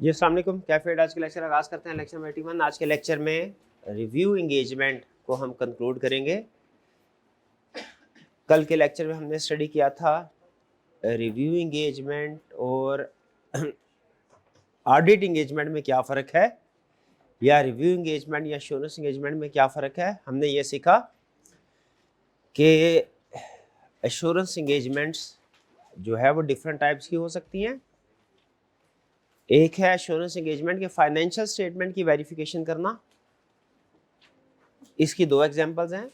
जी अस्सलाम वालेकुम, कैफे आज के लेक्चर आगाज़ करते हैं। Lecture number 81। आज के लेक्चर में रिव्यू इंगेजमेंट को हम कंक्लूड करेंगे। कल के लेक्चर में हमने स्टडी किया था रिव्यू इंगेजमेंट और ऑडिट इंगेजमेंट में क्या फ़र्क है, या रिव्यू इंगेजमेंट या एश्योरेंस इंगेजमेंट में क्या फ़र्क है। हमने ये सीखा कि एश्योरेंस इंगेजमेंट्स जो है वो डिफरेंट टाइप्स की हो सकती हैं। एक है एश्योरेंस इंगेजमेंट के फाइनेंशियल स्टेटमेंट की वेरिफिकेशन करना। इसकी दो एग्जांपल्स हैं।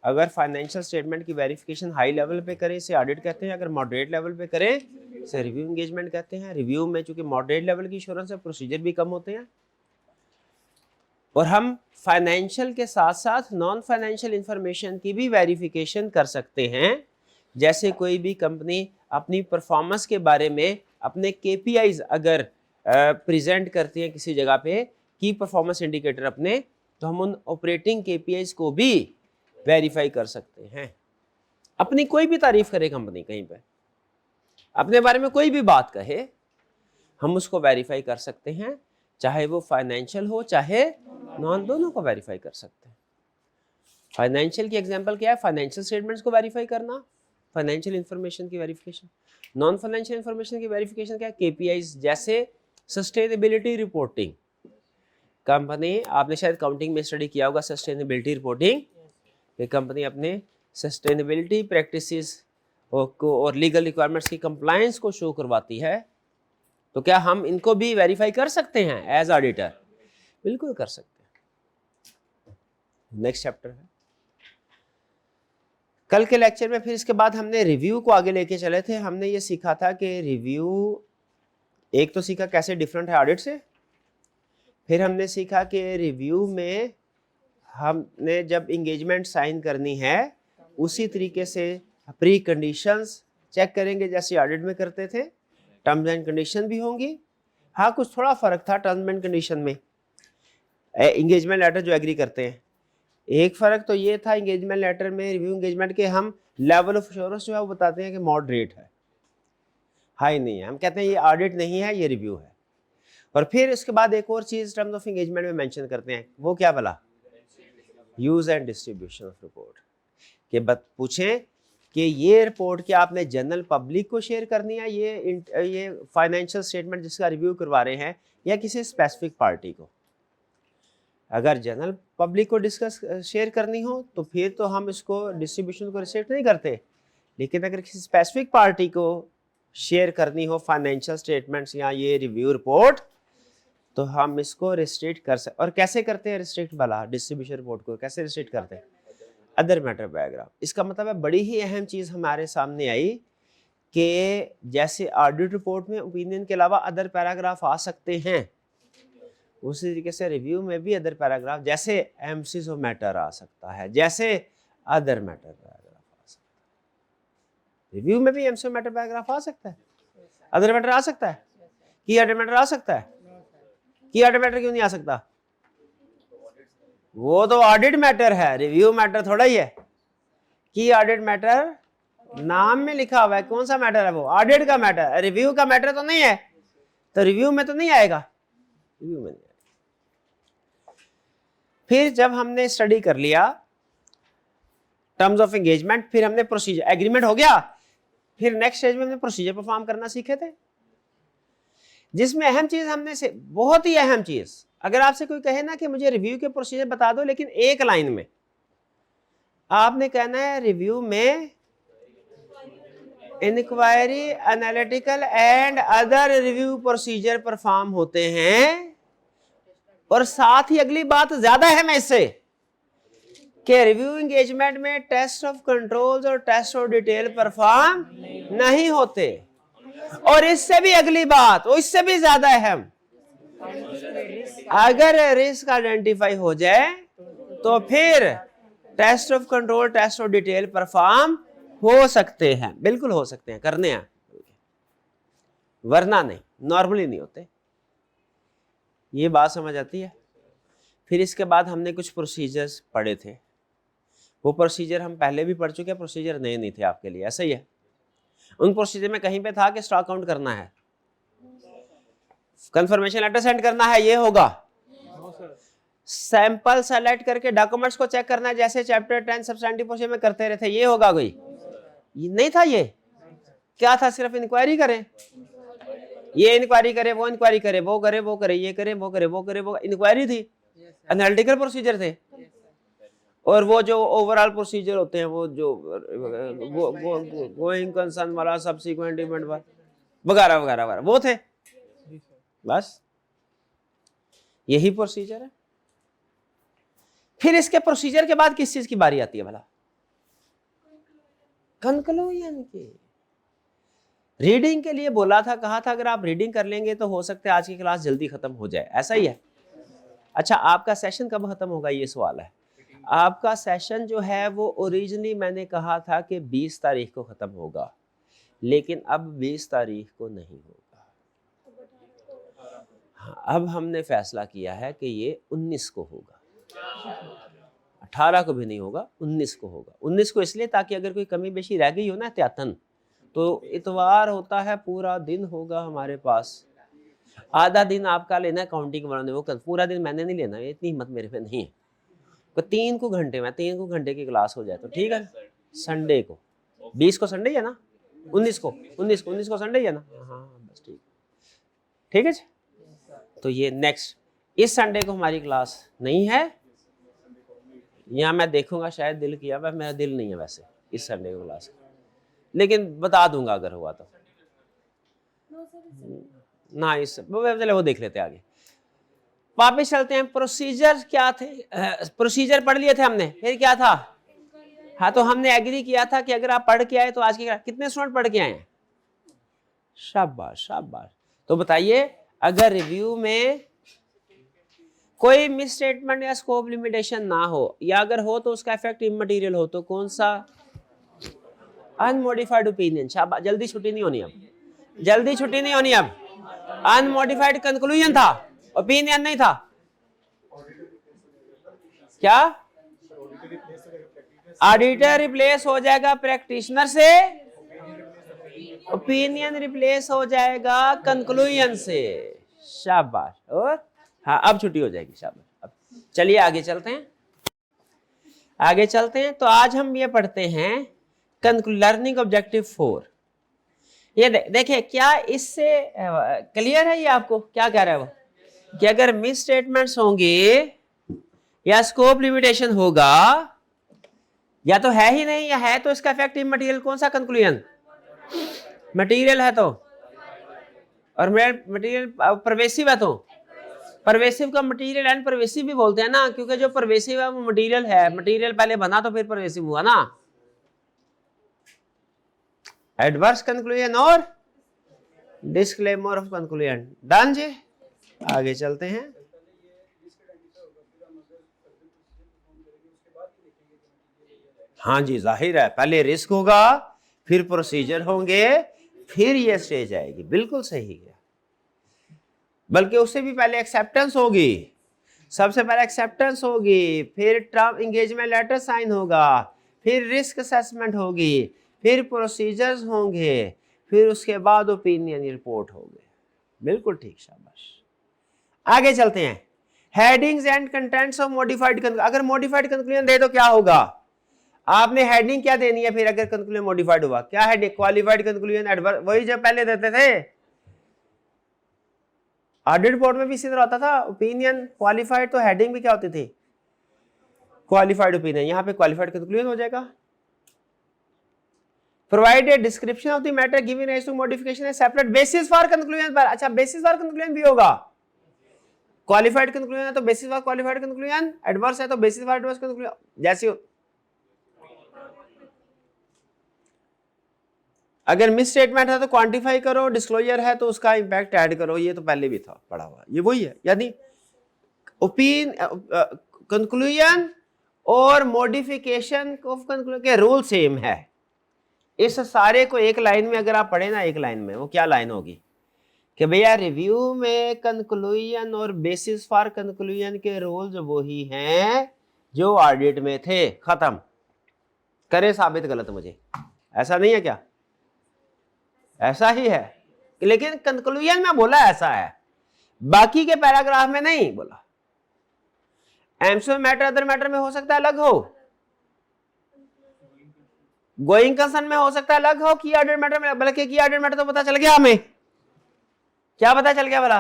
अगर फाइनेंशियल स्टेटमेंट की वेरिफिकेशन हाई लेवल पे करें इसे ऑडिट कहते हैं, अगर मॉडरेट लेवल पे करें इसे रिव्यू इंगेजमेंट कहते हैं। रिव्यू में चूंकि मॉडरेट लेवल की इंश्योरेंस है, प्रोसीजर भी कम होते हैं और हम फाइनेंशियल के साथ साथ नॉन फाइनेंशियल इंफॉर्मेशन की भी वेरिफिकेशन कर सकते हैं। जैसे कोई भी कंपनी अपनी परफॉर्मेंस के बारे में अपने KPIs अगर प्रेजेंट करती है किसी जगह पे, की परफॉर्मेंस इंडिकेटर अपने, तो हम उन ऑपरेटिंग KPIs को भी वेरीफाई कर सकते हैं। अपनी कोई भी तारीफ करे कंपनी, कहीं पे अपने बारे में कोई भी बात कहे, हम उसको वेरीफाई कर सकते हैं, चाहे वो फाइनेंशियल हो चाहे नॉन, दोनों को वेरीफाई कर सकते हैं। फाइनेंशियल की एग्जांपल क्या है? फाइनेंशियल स्टेटमेंट्स को वेरीफाई करना, फाइनेंशियल इंफॉर्मेशन की वेरिफिकेशन। नॉन फाइनेंशियल इंफॉर्मेशन की वेरिफिकेशन क्या है? KPIs, जैसे सस्टेनेबिलिटी रिपोर्टिंग। कंपनी, आपने शायद काउंटिंग में स्टडी किया होगा सस्टेनेबिलिटी रिपोर्टिंग, कि कंपनी अपने सस्टेनेबिलिटी प्रैक्टिसेस और लीगल रिक्वायरमेंट्स की कंप्लायंस को शो करवाती है। तो क्या हम इनको भी वेरीफाई कर सकते हैं एज ऑडिटर? बिल्कुल कर सकते हैं। नेक्स्ट चैप्टर है कल के लेक्चर में। फिर इसके बाद हमने रिव्यू को आगे लेके चले थे। हमने ये सीखा था कि रिव्यू, एक तो सीखा कैसे डिफरेंट है ऑडिट से। फिर हमने सीखा कि रिव्यू में हमने जब इंगेजमेंट साइन करनी है उसी तरीके से प्री कंडीशंस चेक करेंगे जैसे ऑडिट में करते थे। टर्म्स एंड कंडीशन भी होंगी। हाँ, कुछ थोड़ा फर्क था टर्म्स एंड कंडीशन में। इंगेजमेंट लेटर जो एग्री करते हैं, एक फ़र्क तो ये था इंगेजमेंट लेटर में रिव्यू इंगेजमेंट के हम लेवल ऑफ एश्योरेंस जो है वो बताते हैं कि मॉडरेट है, हाई नहीं है। हम कहते हैं ये ऑडिट नहीं है, ये रिव्यू है। और फिर इसके बाद एक और चीज़ टर्म्स ऑफ इंगेजमेंट में मेंशन करते हैं, वो क्या भला? Use and distribution of report. कि पूछें कि ये रिपोर्ट क्या आपने जनरल पब्लिक को शेयर करनी है, ये फाइनेंशियल स्टेटमेंट जिसका रिव्यू करवा रहे हैं, या किसी स्पेसिफिक पार्टी को। अगर जनरल पब्लिक को डिस्कस शेयर करनी हो तो फिर तो हम इसको डिस्ट्रीब्यूशन को रिस्ट्रिक्ट नहीं करते। लेकिन अगर किसी स्पेसिफिक पार्टी को शेयर करनी हो फाइनेंशियल स्टेटमेंट्स या ये रिव्यू रिपोर्ट, तो हम इसको रिस्ट्रिक्ट कर सकते। और कैसे करते हैं रिस्ट्रिक्ट वाला डिस्ट्रीब्यूशन रिपोर्ट को? कैसे रिस्ट्रिक्ट करते हैं? Other matter paragraph. इसका मतलब है बड़ी ही अहम चीज़ हमारे सामने आई कि जैसे ऑडिट रिपोर्ट में ओपिनियन के अलावा अदर पैराग्राफ आ सकते हैं, उसी तरीके से रिव्यू में भी अदर पैराग्राफ, जैसे एम्फसिस ऑफ मैटर आ सकता है, जैसे अदर मैटर पैराग्राफ आ सकता है। रिव्यू में भी एम्फसिस ऑफ मैटर पैराग्राफ आ सकता है, अदर मैटर आ सकता है, की अदर मैटर आ सकता है। की अदर मैटर क्यों नहीं आ सकता? वो तो ऑडिट मैटर है, रिव्यू मैटर थोड़ा ही है। की ऑडिट मैटर नाम में लिखा हुआ है, कौन सा मैटर है? वो ऑडिट का मैटर। रिव्यू का मैटर तो नहीं है, तो रिव्यू में तो नहीं आएगा, रिव्यू में नहीं आएगा। फिर जब हमने स्टडी कर लिया टर्म्स ऑफ एंगेजमेंट, फिर हमने प्रोसीजर, एग्रीमेंट हो गया, फिर नेक्स्ट स्टेज में हमने प्रोसीजर परफॉर्म करना सीखे थे, जिसमें अहम चीज हमने से, बहुत ही अहम चीज, अगर आपसे कोई कहे ना कि मुझे रिव्यू के प्रोसीजर बता दो, लेकिन एक लाइन में, आपने कहना है रिव्यू में inquiry, analytical and other review procedure perform होते हैं। और साथ ही अगली बात ज्यादा है मैं इससे, कि रिव्यू एंगेजमेंट में टेस्ट ऑफ कंट्रोल्स और टेस्ट ऑफ डिटेल परफॉर्म नहीं होते। और इससे भी अगली बात, और इससे भी ज्यादा अहम, अगर रिस्क आइडेंटिफाई हो जाए तो फिर test of control, test of detail perform हो सकते हैं, बिल्कुल हो सकते हैं, करने हैं, वरना नहीं, नॉर्मली नहीं होते। ये बात समझ आती है? फिर इसके बाद हमने कुछ प्रोसीजर्स पढ़े थे, वो प्रोसीजर हम पहले भी पढ़ चुके हैं, प्रोसीजर नए नहीं थे आपके लिए, ऐसा ही है। उन प्रोसीजर में कहीं पे था कि स्टॉक काउंट करना है, कंफर्मेशन लेटर सेंड करना है, ये होगा। सैंपल सेलेक्ट करके डॉक्यूमेंट्स को चेक करना है, जैसे चैप्टर 10 सब्सटेंटिव पोर्शन में करते रहते, ये होगा कोई? ये नहीं था, ये क्या था? सिर्फ इंक्वायरी करें, ये इंक्वायरी करे, वो इंक्वायरी करे, वो करे, वो करे, ये करे, वो करे, वो करे, वो इंक्वायरी थी, एनालिटिकल प्रोसीजर थे। और वो जो ओवरऑल प्रोसीजर होते हैं, वो जो गोइंग कंसर्न वाला, सब्सिक्वेंट इवेंट वाला वगैरह वगैरह वगैरह, वो थे। बस यही प्रोसीजर है। फिर इसके प्रोसीजर के बाद किस चीज की बारी आती है भला? कंक्लूजन की। रीडिंग के लिए बोला था, कहा था अगर आप रीडिंग कर लेंगे तो हो सकता है आज की क्लास जल्दी खत्म हो जाए, ऐसा ही है? अच्छा, आपका सेशन कब खत्म होगा, ये सवाल है। आपका सेशन जो है वो ओरिजिनली मैंने कहा था कि 20 तारीख को खत्म होगा, लेकिन अब 20 तारीख को नहीं होगा। हाँ, अब हमने फैसला किया है कि ये 19 को होगा, 18 को भी नहीं होगा, 19 को होगा। 19 को इसलिए ताकि अगर कोई कमी बेशी रह गई हो ना एहतियातन, तो इतवार होता है, पूरा दिन होगा हमारे पास। आधा दिन आपका लेना है काउंटिंग बनाने, वो पूरा दिन मैंने नहीं लेना, इतनी हिम्मत मेरे पे नहीं है। तो 3 को घंटे की क्लास हो जाए तो ठीक है। संडे को 20 को संडे है ना, 19 को संडे है ना? हाँ बस ठीक है जी। तो ये नेक्स्ट इस संडे को हमारी क्लास नहीं है, यहाँ मैं देखूंगा, शायद दिल किया, वह मेरा दिल नहीं है वैसे इस संडे को क्लास, लेकिन बता दूंगा अगर हुआ तो। ना इस चले वो देख लेते आगे। वापस चलते हैं। प्रोसीजर क्या थे? प्रोसीजर पढ़ लिए थे हमने, फिर क्या था? हाँ, तो हमने एग्री किया था कि अगर आप पढ़ के आए तो आज की कितने स्टूडेंट पढ़ के आए हैं? शाबाश शाबाश। तो बताइए, अगर रिव्यू में कोई मिस स्टेटमेंट या स्कोप लिमिटेशन ना हो, या अगर हो तो उसका इफेक्ट इमटेरियल हो, तो कौन सा? Unmodified opinion. शाबाश, जल्दी छुट्टी नहीं होनी अब, जल्दी छुट्टी नहीं होनी अब। अनमोडिफाइड कंक्लूजन था, ओपिनियन नहीं था। क्या? ऑडिटर रिप्लेस हो जाएगा प्रैक्टिशनर से, ओपिनियन रिप्लेस हो जाएगा कंक्लूजन से। शाबाश। और हाँ, अब छुट्टी हो जाएगी। शाबाश। अब चलिए आगे चलते हैं, आगे चलते हैं। तो आज हम ये पढ़ते हैं लर्निंग ऑब्जेक्टिव 4। ये देखिए, क्या इससे क्लियर है ये आपको? क्या कह रहा है वो? कि अगर मिस स्टेटमेंट्स होंगे या स्कोप लिमिटेशन होगा, या तो है ही नहीं या है तो इसका इफेक्ट इमटेरियल। कौन सा कंक्लूजन? मटेरियल है तो, और मटेरियल परवेसिव है तो। परवेसिव का मटेरियल एंड परवेसिव भी बोलते हैं ना, क्योंकि जो परवेसिव है वो मटेरियल है, मटेरियल पहले बना तो फिर परवेसिव हुआ ना। एडवर्स कंक्लूजन और डिस्क्लेमर ऑफ कंक्लूजन। डन जी। आगे चलते हैं। हाँ जी, जाहिर है, पहले रिस्क होगा, फिर प्रोसीजर होंगे, फिर ये स्टेज आएगी। बिल्कुल सही है, बल्कि उससे भी पहले एक्सेप्टेंस होगी। सबसे पहले एक्सेप्टेंस होगी, फिर टर्म एंगेजमेंट लेटर साइन होगा, फिर रिस्क असेसमेंट होगी, फिर प्रोसीजर्स होंगे, फिर उसके बाद ओपिनियन रिपोर्ट होगी। बिल्कुल ठीक, शाबाश। आगे चलते हैं। Headings and contents of modified conclusion. अगर मॉडिफाइड कंक्लूजन दे तो क्या होगा? आपने हेडिंग क्या देनी है फिर अगर कंक्लूजन मॉडिफाइड हुआ? क्या हेडिंग? क्वालिफाइड कंक्लूजन, एडवर्स, वही जो पहले देते थे। ऑडिट रिपोर्ट में भी इसी तरह होता था। ओपिनियन क्वालिफाइड, तो हेडिंग भी क्या होती थी? Qualified opinion. यहां पे क्वालिफाइड कंक्लूजन हो जाएगा। Provide a description of the matter given rise to modification a separate basis for conclusion पर। अच्छा, बेसिस फॉर कंक्लूजन भी होगा। क्वालिफाइड कंक्लूजन है तो basis for qualified conclusion, adverse है तो बेसिस फॉर एडवर्स कंक्लूजन, जैसे अगर मिस स्टेटमेंट है तो क्वांटिफाई करो, डिस्क्लोजर है तो उसका इंपैक्ट ऐड करो। ये तो पहले भी था पढ़ा हुआ, ये वही है। यानी कंक्लूजन और मॉडिफिकेशन ऑफ कंक्लूजन के रूल सेम है। इस सारे को एक लाइन में अगर आप पढ़े ना, एक लाइन में, वो क्या लाइन होगी कि भैया रिव्यू में कंक्लूजन और बेसिस फॉर कंक्लूजन के रूल्स वही हैं जो ऑडिट में थे। खत्म। करे साबित गलत मुझे, ऐसा नहीं है क्या? ऐसा ही है, लेकिन कंक्लूजन में बोला ऐसा है। बाकी के पैराग्राफ में नहीं बोला। एमसीक्यू मैटर अदर मैटर में हो सकता है अलग हो, गोइंग कंसर्न में हो सकता है अलग हो, की ऑर्डर मैटर में, बल्कि की ऑर्डर मैटर तो पता चल गया हमें, क्या पता चल गया भला?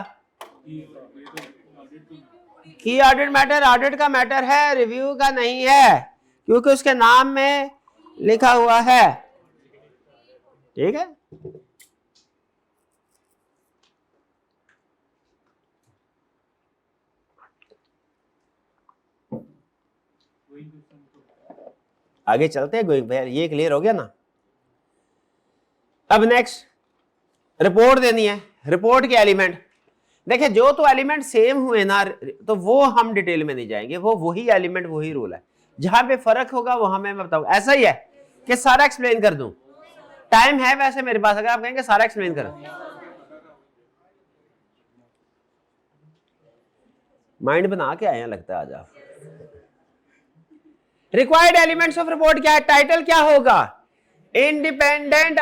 की ऑडिट मैटर ऑडिट का मैटर है, रिव्यू का नहीं है, क्योंकि उसके नाम में लिखा हुआ है। ठीक है, आगे चलते हैं। गोइंग, ये क्लियर हो गया ना। अब नेक्स्ट रिपोर्ट देनी है। रिपोर्ट के एलिमेंट देखिए, जो तो एलिमेंट सेम हुए ना तो वो हम डिटेल में नहीं जाएंगे, वो वही एलिमेंट वही रूल है। जहां पे फर्क होगा वहां मैं बताऊं। ऐसा ही है कि सारा एक्सप्लेन कर दूं, टाइम है वैसे मेरे पास, अगर आप कहेंगे सारा एक्सप्लेन कर, माइंड बना के आए हैं लगता है आज आप। रिक्वायर्ड एलिमेंट्स ऑफ रिपोर्ट क्या है? टाइटल क्या होगा? इंडिपेंडेंट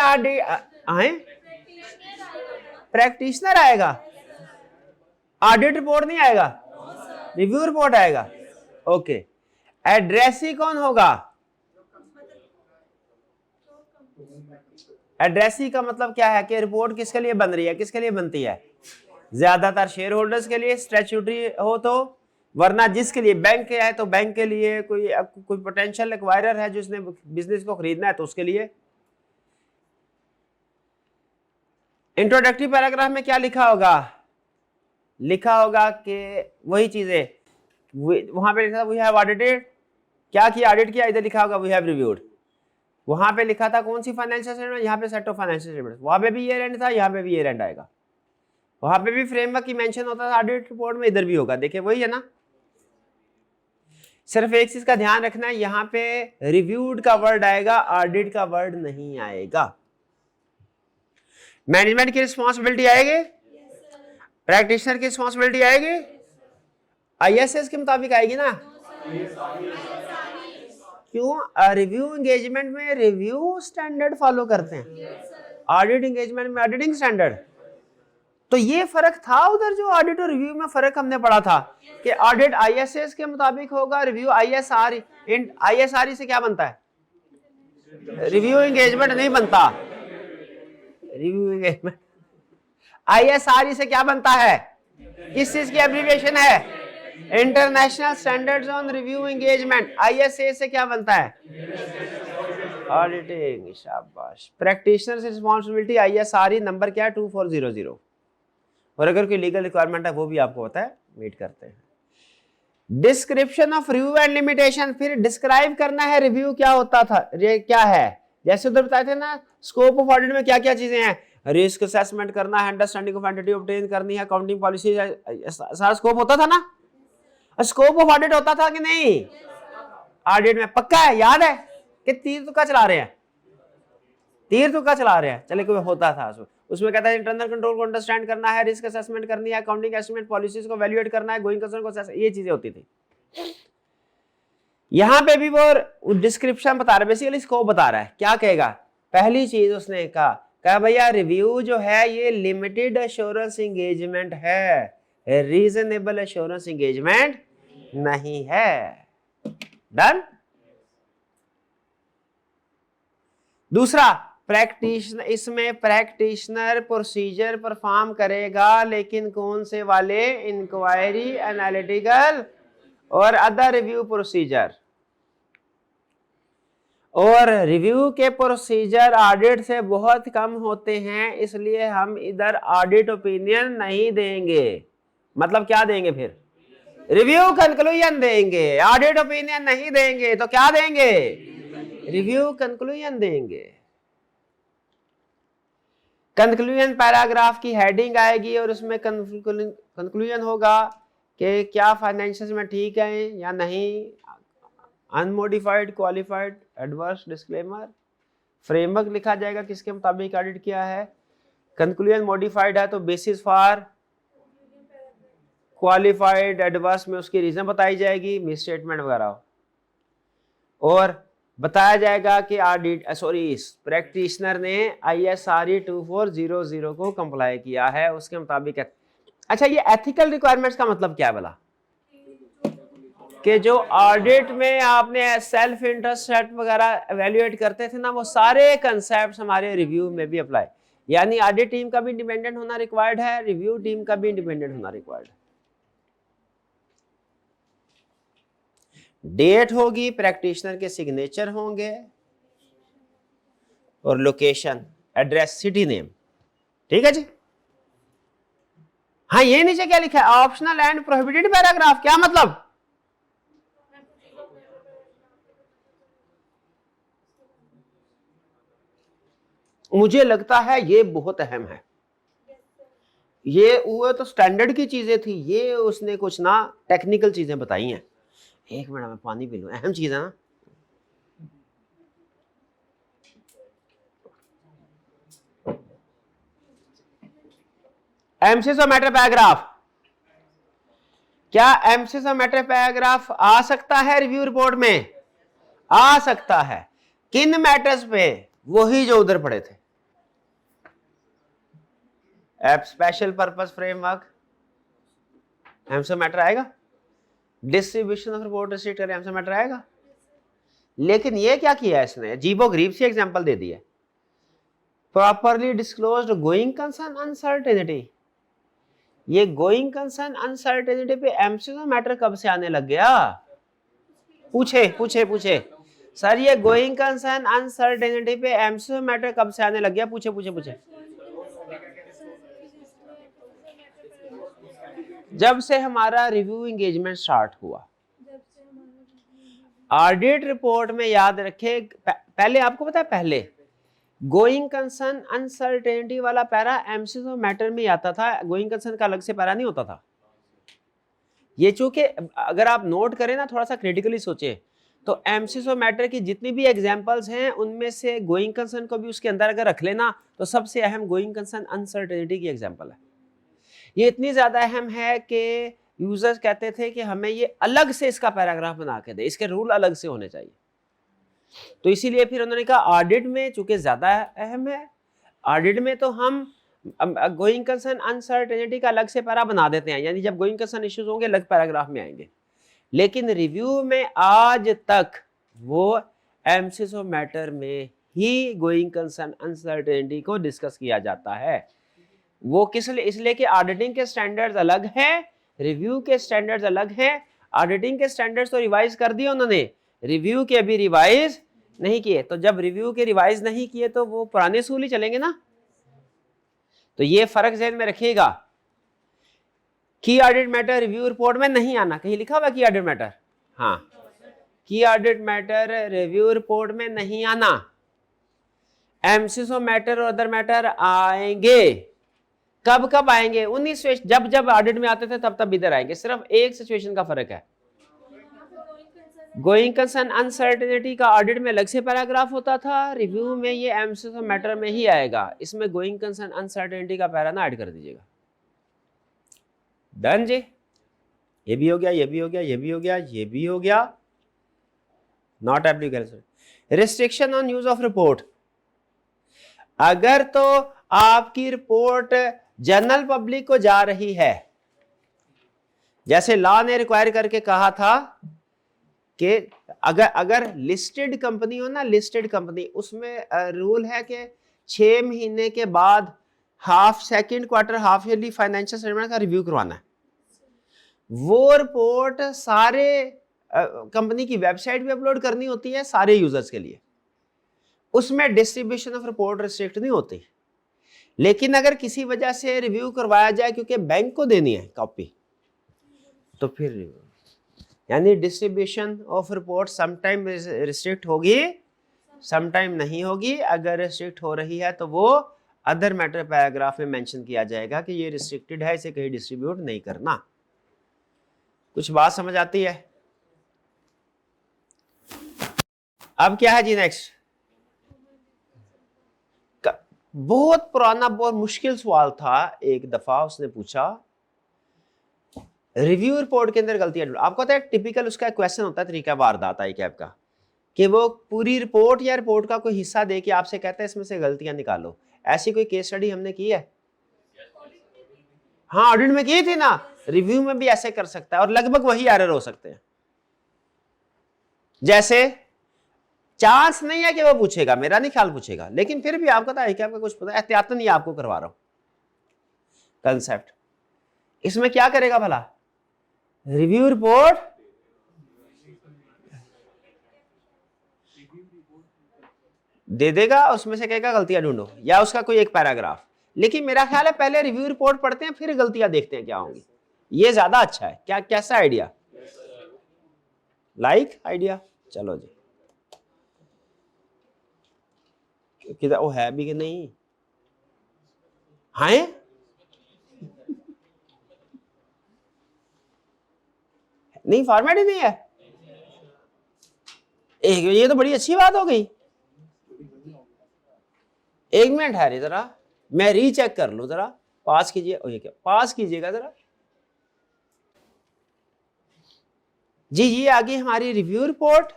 प्रैक्टिशनर आएगा, ऑडिट रिपोर्ट नहीं आएगा, रिव्यू रिपोर्ट आएगा। ओके, एड्रेसी कौन होगा? एड्रेसी का मतलब क्या है कि रिपोर्ट किसके लिए बन रही है, किसके लिए बनती है? ज्यादातर शेयर होल्डर्स के लिए स्टैट्यूटरी हो तो, वरना जिसके लिए बैंक है तो बैंक के लिए, कोई पोटेंशियल एक्वायरर है जिसने बिजनेस को खरीदना है तो उसके लिए। इंट्रोडक्टरी पैराग्राफ में क्या लिखा होगा? लिखा होगा कि वही चीजें वहां पे लिखा था वी हैव ऑडिटेड, क्या किया? ऑडिट किया। इधर लिखा होगा वी हैव रिव्यूड। वहां पे लिखा था कौन सी फाइनेंशियल स्टेटमेंट, यहाँ पे सेट ऑफ फाइनेंशियल स्टेटमेंट, वहां पे भी ईयर एंड था, यहाँ पे भी ईयर एंड आएगा। वहां पे भी फ्रेमवर्क की मेंशन होता था ऑडिट रिपोर्ट में, इधर भी होगा। देखिए वही है ना, सिर्फ एक चीज का ध्यान रखना है, यहाँ पे रिव्यूड का वर्ड आएगा, ऑडिट का वर्ड नहीं आएगा। मैनेजमेंट की रिस्पॉन्सिबिलिटी आएगी, प्रैक्टिशनर की रिस्पॉन्सिबिलिटी आएगी, आईएसएस के मुताबिक आएगी ना। क्यों? रिव्यू एंगेजमेंट में रिव्यू स्टैंडर्ड फॉलो करते हैं, ऑडिट एंगेजमेंट में ऑडिटिंग स्टैंडर्ड। तो ये फर्क था उधर, जो ऑडिट और रिव्यू में फर्क हमने पढ़ा था कि ऑडिट आईएसएस के मुताबिक होगा, रिव्यू आईएसआर। आईएसआर से क्या बनता है? रिव्यू एंगेजमेंट नहीं बनता। रिव्यू एंगेजमेंट आईएसआर से क्या बनता है? किस चीज की एब्रिविएशन है? International standards on review engagement. ISA से क्या बनता है? ऑडिटिंग। शाबाश। प्रैक्टिशनर रिस्पांसिबिलिटी आईएसआर नंबर क्या है? 2400। और अगर कोई लीगल रिक्वायरमेंट है वो भी आपको पता है, मीट करते हैं। Description of review and limitation, फिर डिस्क्राइब करना है रिव्यू क्या होता था, ये क्या है। जैसे उधर बताए थे ना, स्कोप ऑफ ऑडिट में क्या क्या चीजें हैं, रिस्क असेसमेंट करना है, अंडरस्टैंडिंग ऑफ एंटिटी ऑब्टेन करनी है, अकाउंटिंग पॉलिसी, सारा स्कोप होता था ना। स्कोप ऑफ ऑडिट होता था कि नहीं? ऑडिट में पक्का है, याद है कि तीर तुक्का चला रहे हैं, तीर तुक्का चला रहे हैं, चले कोई होता था उसमें कहता है इंटरनल कंट्रोल को अंडरस्टैंड करना है, रिस्क असेसमेंट करनी है, अकाउंटिंग एस्टिमेट पॉलिसीज को वैल्यूएट करना है, गोइंग कंसर्न को, ये चीजें होती थी। यहां पे भी वो डिस्क्रिप्शन बता रहा है, बेसिकली स्कोप बता रहा है। क्या कहेगा? पहली चीज उसने कहा भैया रिव्यू जो है ये लिमिटेड एश्योरेंस एंगेजमेंट है, रीजनेबल एश्योरेंस एंगेजमेंट नहीं है। डन। दूसरा, प्रैक्टिशनर, इसमें प्रैक्टिशनर प्रोसीजर परफॉर्म करेगा, लेकिन कौन से वाले? इंक्वायरी, एनालिटिकल और अदर रिव्यू प्रोसीजर। और रिव्यू के प्रोसीजर ऑडिट से बहुत कम होते हैं, इसलिए हम इधर ऑडिट ओपिनियन नहीं देंगे। मतलब क्या देंगे फिर? रिव्यू कंक्लूजन देंगे, ऑडिट ओपिनियन नहीं देंगे। तो क्या देंगे? रिव्यू कंक्लूजन देंगे। कंक्लूजन पैराग्राफ की हेडिंग आएगी और उसमें कंक्लूजन होगा कि क्या फाइनेंशियल्स में ठीक है या नहीं, unmodified, qualified, adverse, disclaimer. Framework लिखा जाएगा किसके मुताबिक ऑडिट किया है। कंक्लूजन मॉडिफाइड है तो बेसिस फॉर क्वालिफाइड, एडवर्स में उसकी रीजन बताई जाएगी, मिस स्टेटमेंट वगैरह, और बताया जाएगा कि प्रैक्टिशनर ने ISRE 2400 को कंप्लाई किया है, उसके मुताबिक अच्छा, ये एथिकल रिक्वायरमेंट्स का मतलब क्या है भला? कि जो ऑडिट में आपने सेल्फ इंटरेस्ट सेट वगैरह एवेल्युएट करते थे ना, वो सारे कंसेप्ट हमारे रिव्यू में भी अप्लाई। यानी ऑडिट टीम का भी इंडिपेंडेंट होना रिक्वायर्ड है, रिव्यू टीम का भी इंडिपेंडेंट होना रिक्वायर्ड है। डेट होगी, प्रैक्टिशनर के सिग्नेचर होंगे और लोकेशन, एड्रेस, सिटी नेम। ठीक है जी। हाँ, ये नीचे क्या लिखा है? Optional and prohibited paragraph. क्या मतलब? मुझे लगता है ये बहुत अहम है। ये वो तो स्टैंडर्ड की चीजें थी, ये उसने कुछ ना टेक्निकल चीजें बताई हैं। एक मिनट में पानी पी लूं, अहम चीज है ना। एमसीएस ऑफ मैटर पैराग्राफ, क्या एमसीएस ऑफ मैटर पैराग्राफ आ सकता है रिव्यू रिपोर्ट में? आ सकता है। किन मैटर्स पे? वही जो उधर पड़े थे। App special purpose framework, MCS matter आएगा। डिस्ट्रीब्यूशन ऑफ रिपोर्ट रिसीट कर एमसीएस मैटर आएगा। लेकिन ये क्या किया है इसने? अजीबो गरीब सी एग्जांपल दे दी है। Properly disclosed going concern uncertainty. ये गोइंग कंसर्न अनसर्टेनिटी पे एमसीक्यू मैटर कब से आने लग गया? पूछे सर, ये गोइंग कंसर्न अनसर्टेनिटी पे एमसीक्यू मैटर कब से आने लग गया? पूछे। जब से हमारा रिव्यू एंगेजमेंट स्टार्ट हुआ। ऑडिट रिपोर्ट में याद रखे, पहले आपको पता है, पहले गोइंग कंसर्न अनसर्टेनिटी वाला पैरा एमसीक्यू मैटर में आता था, गोइंग कंसर्न का अलग से पैरा नहीं होता था। ये चूंकि अगर आप नोट करें ना, थोड़ा सा क्रिटिकली सोचे, तो एमसीक्यू मैटर की जितनी भी एग्जांपल्स हैं उनमें से गोइंग कंसर्न को भी उसके अंदर अगर रख लेना तो सबसे अहम गोइंग कंसर्न अनसर्टेनिटी की एग्जांपल है। ये इतनी ज्यादा अहम है कि यूजर्स कहते थे कि हमें ये अलग से इसका पैराग्राफ बना के दे, इसके रूल अलग से होने चाहिए। तो इसीलिए फिर उन्होंने कहा ऑडिट में चूंकि ज्यादा अहम है, ऑडिट में तो हम गोइंग कंसर्न अनसर्टेनिटी का अलग से पैरा बना देते हैं, यानी जब गोइंग कंसर्न इश्यूज होंगे अलग पैराग्राफ में आएंगे। लेकिन रिव्यू में आज तक वो एमसीक्यू मैटर में ही गोइंग कंसर्न अनसर्टेनिटी को डिस्कस किया जाता है। वो किस लिए? इसलिए कि ऑडिटिंग के स्टैंडर्ड्स अलग हैं, रिव्यू के स्टैंडर्ड्स अलग हैं। ऑडिटिंग के स्टैंडर्ड्स तो रिवाइज कर दिए उन्होंने, रिव्यू के अभी रिवाइज नहीं किए। तो जब रिव्यू के रिवाइज नहीं किए तो वो पुराने सूल ही चलेंगे ना। तो ये फर्क ज़हन में रखिएगा। की ऑडिट मैटर रिव्यू रिपोर्ट में नहीं आना, कहीं लिखा हुआ की ऑडिट मैटर? हाँ, की ऑडिट मैटर रिव्यू रिपोर्ट में नहीं आना। एमसीक्यू मैटर और अदर मैटर आएंगे। कब कब आएंगे? उन्हीं जब ऑडिट में आते थे तब इधर आएंगे। सिर्फ एक सिचुएशन का फर्क है, गोइंग कंसर्न अनसर्टेनिटी का ऑडिट में अलग से पैराग्राफ होता था, रिव्यू में ये एमसीक्यू मैटर में ही आएगा। इसमें गोइंग कंसर्न अनसर्टेनिटी का पैरा ना ऐड कर दीजिएगा। डन जी। ये भी हो गया, ये भी हो गया, ये भी हो गया, ये भी हो गया। Not applicable. Restriction on use of report. अगर तो आपकी रिपोर्ट जनरल पब्लिक को जा रही है, जैसे लॉ ने रिक्वायर करके कहा था कि अगर लिस्टेड कंपनी हो ना, लिस्टेड कंपनी, उसमें रूल है कि 6 महीने के बाद second quarter half yearly financial statement का रिव्यू करवाना है। वो रिपोर्ट सारे कंपनी की वेबसाइट पे अपलोड करनी होती है सारे यूजर्स के लिए। उसमें डिस्ट्रीब्यूशन ऑफ रिपोर्ट रिस्ट्रिक्ट नहीं होती। लेकिन अगर किसी वजह से रिव्यू करवाया जाए क्योंकि बैंक को देनी है कॉपी, तो फिर यानी distribution of report sometime restrict होगी, समटाइम नहीं होगी। अगर रिस्ट्रिक्ट हो रही है तो वो अदर मैटर पैराग्राफ में मेंशन किया जाएगा कि ये रिस्ट्रिक्टेड है, इसे कहीं डिस्ट्रीब्यूट नहीं करना। कुछ बात समझ आती है? अब क्या है जी नेक्स्ट? बहुत पुराना, बहुत मुश्किल सवाल था। एक दफा उसने पूछा रिव्यू रिपोर्ट के अंदर गलतियां ढूंढो। आपको पता है टिपिकल उसका क्वेश्चन होता है, तरीका वारदात आई कैब का, कि वो पूरी रिपोर्ट या रिपोर्ट का कोई हिस्सा दे के आपसे कहता है इसमें से गलतियां निकालो। ऐसी कोई केस स्टडी हमने की है? हाँ ऑडिट में की थी ना, रिव्यू में भी ऐसे कर सकता है और लगभग वही एरर हो सकते हैं। जैसे चांस नहीं है कि वो पूछेगा, मेरा नहीं ख्याल पूछेगा, लेकिन फिर भी आपको पता है कि आपको कुछ पता है, एहतियातन ही आपको करवा रहा हूं कंसेप्ट। इसमें क्या करेगा भला, रिव्यू रिपोर्ट दे देगा, उसमें से कहेगा गलतियां ढूंढो, या उसका कोई एक पैराग्राफ। लेकिन मेरा ख्याल है पहले रिव्यू रिपोर्ट पढ़ते हैं फिर गलतियां देखते हैं क्या होंगी, ये ज्यादा अच्छा है। क्या कैसा आइडिया, लाइक आइडिया? चलो जी, किधर वो है भी कि नहीं? हाँ नहीं, फॉर्मेट ही नहीं है। एक ये तो बड़ी अच्छी बात हो गई। एक मिनट है जरा, मैं रीचेक कर लूं जरा, पास कीजिए। ये क्या पास कीजिएगा जरा जी। ये आ गई हमारी रिव्यू रिपोर्ट,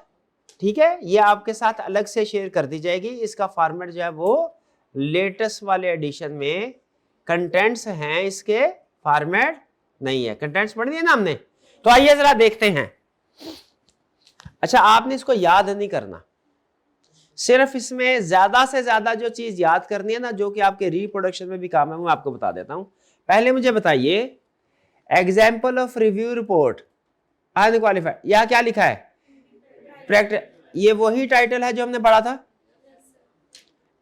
ठीक है। ये आपके साथ अलग से शेयर कर दी जाएगी। इसका फॉर्मेट जो है वो लेटेस्ट वाले एडिशन में कंटेंट्स हैं, इसके फॉर्मेट नहीं है। कंटेंट्स पढ़ दिए ना हमने, तो आइए जरा देखते हैं। अच्छा, आपने इसको याद नहीं करना, सिर्फ इसमें ज्यादा से ज्यादा जो चीज याद करनी है ना, जो कि आपके रिप्रोडक्शन में भी काम है, मैं आपको बता देता हूं। पहले मुझे बताइए, example of review report unqualified, यहां क्या लिखा है? प्रैक्टिस। ये वही टाइटल है जो हमने पढ़ा था।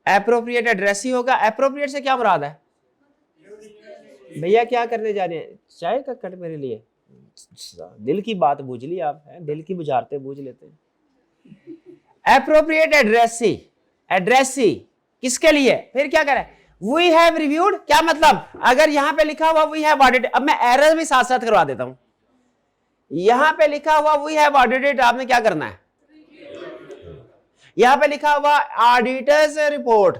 एप्रोप्रिएट एड्रेस ही होगा। एप्रोप्रिएट से क्या मुराद है भैया? क्या करने जा रहे हैं? चाय का कट मेरे लिए। दिल की बात बूझ ली आप, है दिल की बुझारते बूझ लेते हैं। एप्रोप्रिएट एड्रेसी, एड्रेसी किसके लिए? फिर क्या करें? वी हैव रिव्यूड, क्या मतलब? अगर यहां पे लिखा हुआ वी हैव ऑडिटेड, अब मैं एरर भी साथ साथ करवा देता हूं। यहां पे लिखा हुआ वी हैव ऑडिटेड, आपने क्या करना है? यहां पे लिखा हुआ auditors report,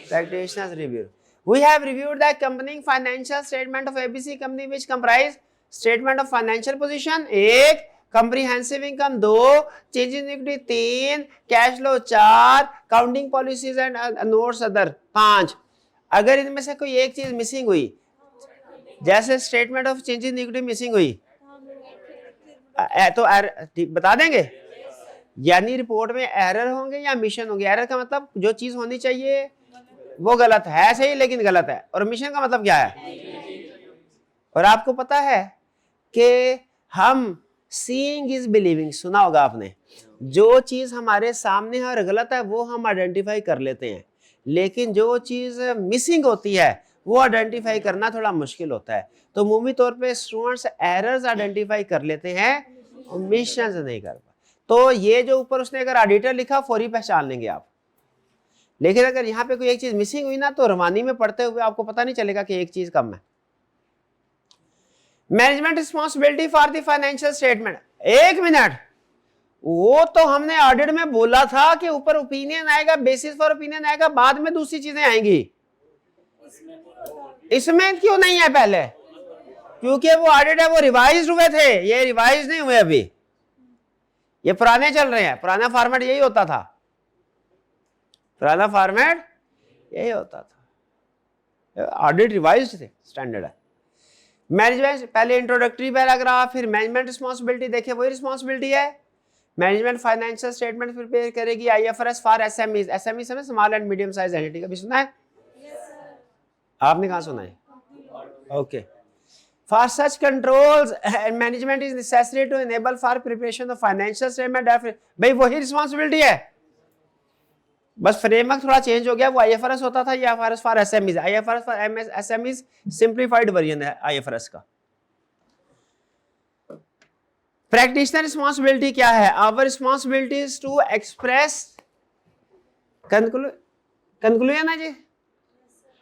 practitioners review. We have reviewed the accompanying financial statement of ABC company which comprise statement of financial position 1, comprehensive income 2, change in equity 3, cash flow 4, counting policies and notes other 5। अगर इनमें से कोई एक चीज missing हुई, जैसे statement of change in equity missing हुई, तो बता देंगे। यानी रिपोर्ट में एरर होंगे या मिशन होंगे। एरर का मतलब जो चीज होनी चाहिए वो गलत है, सही लेकिन गलत है। और मिशन का मतलब क्या है? और आपको पता है कि हम सीइंग इज बिलीविंग, सुना होगा आपने। जो चीज हमारे सामने है और गलत है वो हम आइडेंटिफाई कर लेते हैं, लेकिन जो चीज मिसिंग होती है वो आइडेंटिफाई करना थोड़ा मुश्किल होता है। तो मुमूमी तौर पे स्टूडेंट्स एरर्स आइडेंटिफाई कर लेते हैं, मिशन नहीं कर पाते। तो ये जो ऊपर उसने अगर ऑडिटर लिखा फौरी पहचान लेंगे आप, लेकिन अगर यहां पे कोई एक चीज मिसिंग हुई ना, तो रवानी में पढ़ते हुए आपको पता नहीं चलेगा कि एक चीज कम है। Management responsibility for the financial statement, एक मिनट, वो तो हमने ऑडिट में बोला था कि ऊपर ओपिनियन आएगा, बेसिस फॉर ओपिनियन आएगा, बाद में दूसरी चीजें आएंगी। इसमें क्यों नहीं है पहले? क्योंकि वो ऑडिट है वो रिवाइज हुए थे, ये रिवाइज नहीं हुए अभी, ये पुराने चल रहे हैं। पुराना फॉर्मेट यही होता था, पुराना फॉर्मेट यही होता था। ऑडिट रिवाइज्ड थे, स्टैंडर्ड है। मैनेजमेंट, पहले इंट्रोडक्टरी पैराग्राफ, फिर मैनेजमेंट रिस्पांसिबिलिटी, देखिए वही रिस्पांसिबिलिटी है। मैनेजमेंट फाइनेंशियल स्टेटमेंट प्रिपेयर करेगी। आईएफआरएस फॉर एसएमईज, एसएमई समझ, small and medium size entity, कभी सुना है? आपने कहां सुना है? Okay. For such controls and management is necessary to enable for preparation of financial statement। भाई वही रिस्पांसिबिलिटी है, बस फ्रेमवर्क थोड़ा चेंज हो गया। वो आईएफआरएस होता था, ये IFRS for SMEs. IFRS for SMEs simplified version है आईएफआरएस का। प्रैक्टिशनर रिस्पांसिबिलिटी क्या है? Our responsibility is to express conclusion है जी।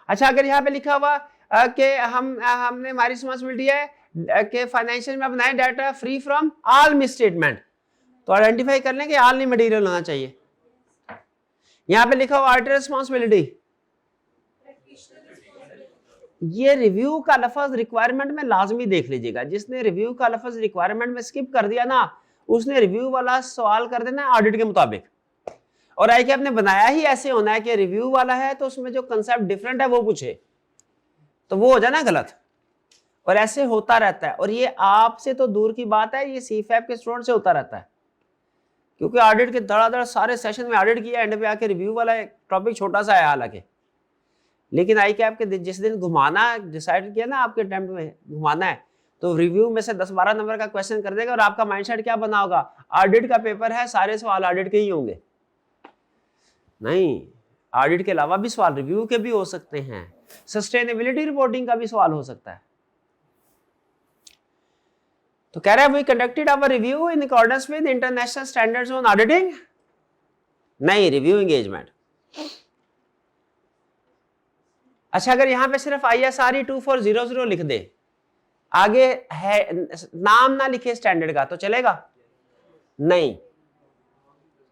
अच्छा, अगर यहाँ पे लिखा हुआ कि हमने हमारी रिस्पांसिबिलिटी है कि फाइनेंशियल में बनाए data free from all misstatement, तो आइडेंटिफाई कर लें कि ऑल नहीं मटेरियल होना चाहिए। यहां पे लिखा हुआ ऑडिटर रिस्पांसिबिलिटी, ये रिव्यू का लफ्ज रिक्वायरमेंट में लाजमी देख लीजिएगा। जिसने रिव्यू का लफ्ज रिक्वायरमेंट में स्किप कर दिया ना, उसने रिव्यू वाला सवाल कर देना है ऑडिट के मुताबिक। और आई के आपने बनाया ही ऐसे होना है कि रिव्यू वाला है तो उसमें जो कंसेप्ट डिफरेंट है वो पूछे, तो वो हो जाना गलत। और ऐसे होता रहता है। और ये आपसे तो दूर की बात है, ये सीफैप के स्टूडेंट से होता रहता है, क्योंकि ऑडिट के धड़ाधड़ सारे सेशन में ऑडिट किया, एंड पे आके रिव्यू वाला टॉपिक छोटा सा है हालांकि, लेकिन आई कैप के जिस दिन घुमाना डिसाइड किया ना आपके अटेम्प्ट में घुमाना है, तो रिव्यू में से 10-12 नंबर का क्वेश्चन कर देगा और आपका माइंडसेट क्या बना होगा, ऑडिट का पेपर है, सारे सवाल ऑडिट के ही होंगे। नहीं, ऑडिट के अलावा भी सवाल रिव्यू के भी हो सकते हैं, सस्टेनेबिलिटी रिपोर्टिंग का भी सवाल हो सकता है। तो कह रहा है we conducted our review in accordance with international standards on auditing. नहीं, रिव्यू एंगेजमेंट। अच्छा, अगर यहां पे सिर्फ ISRE 2400 लिख दे, आगे है नाम ना लिखे स्टैंडर्ड का, तो चलेगा? नहीं,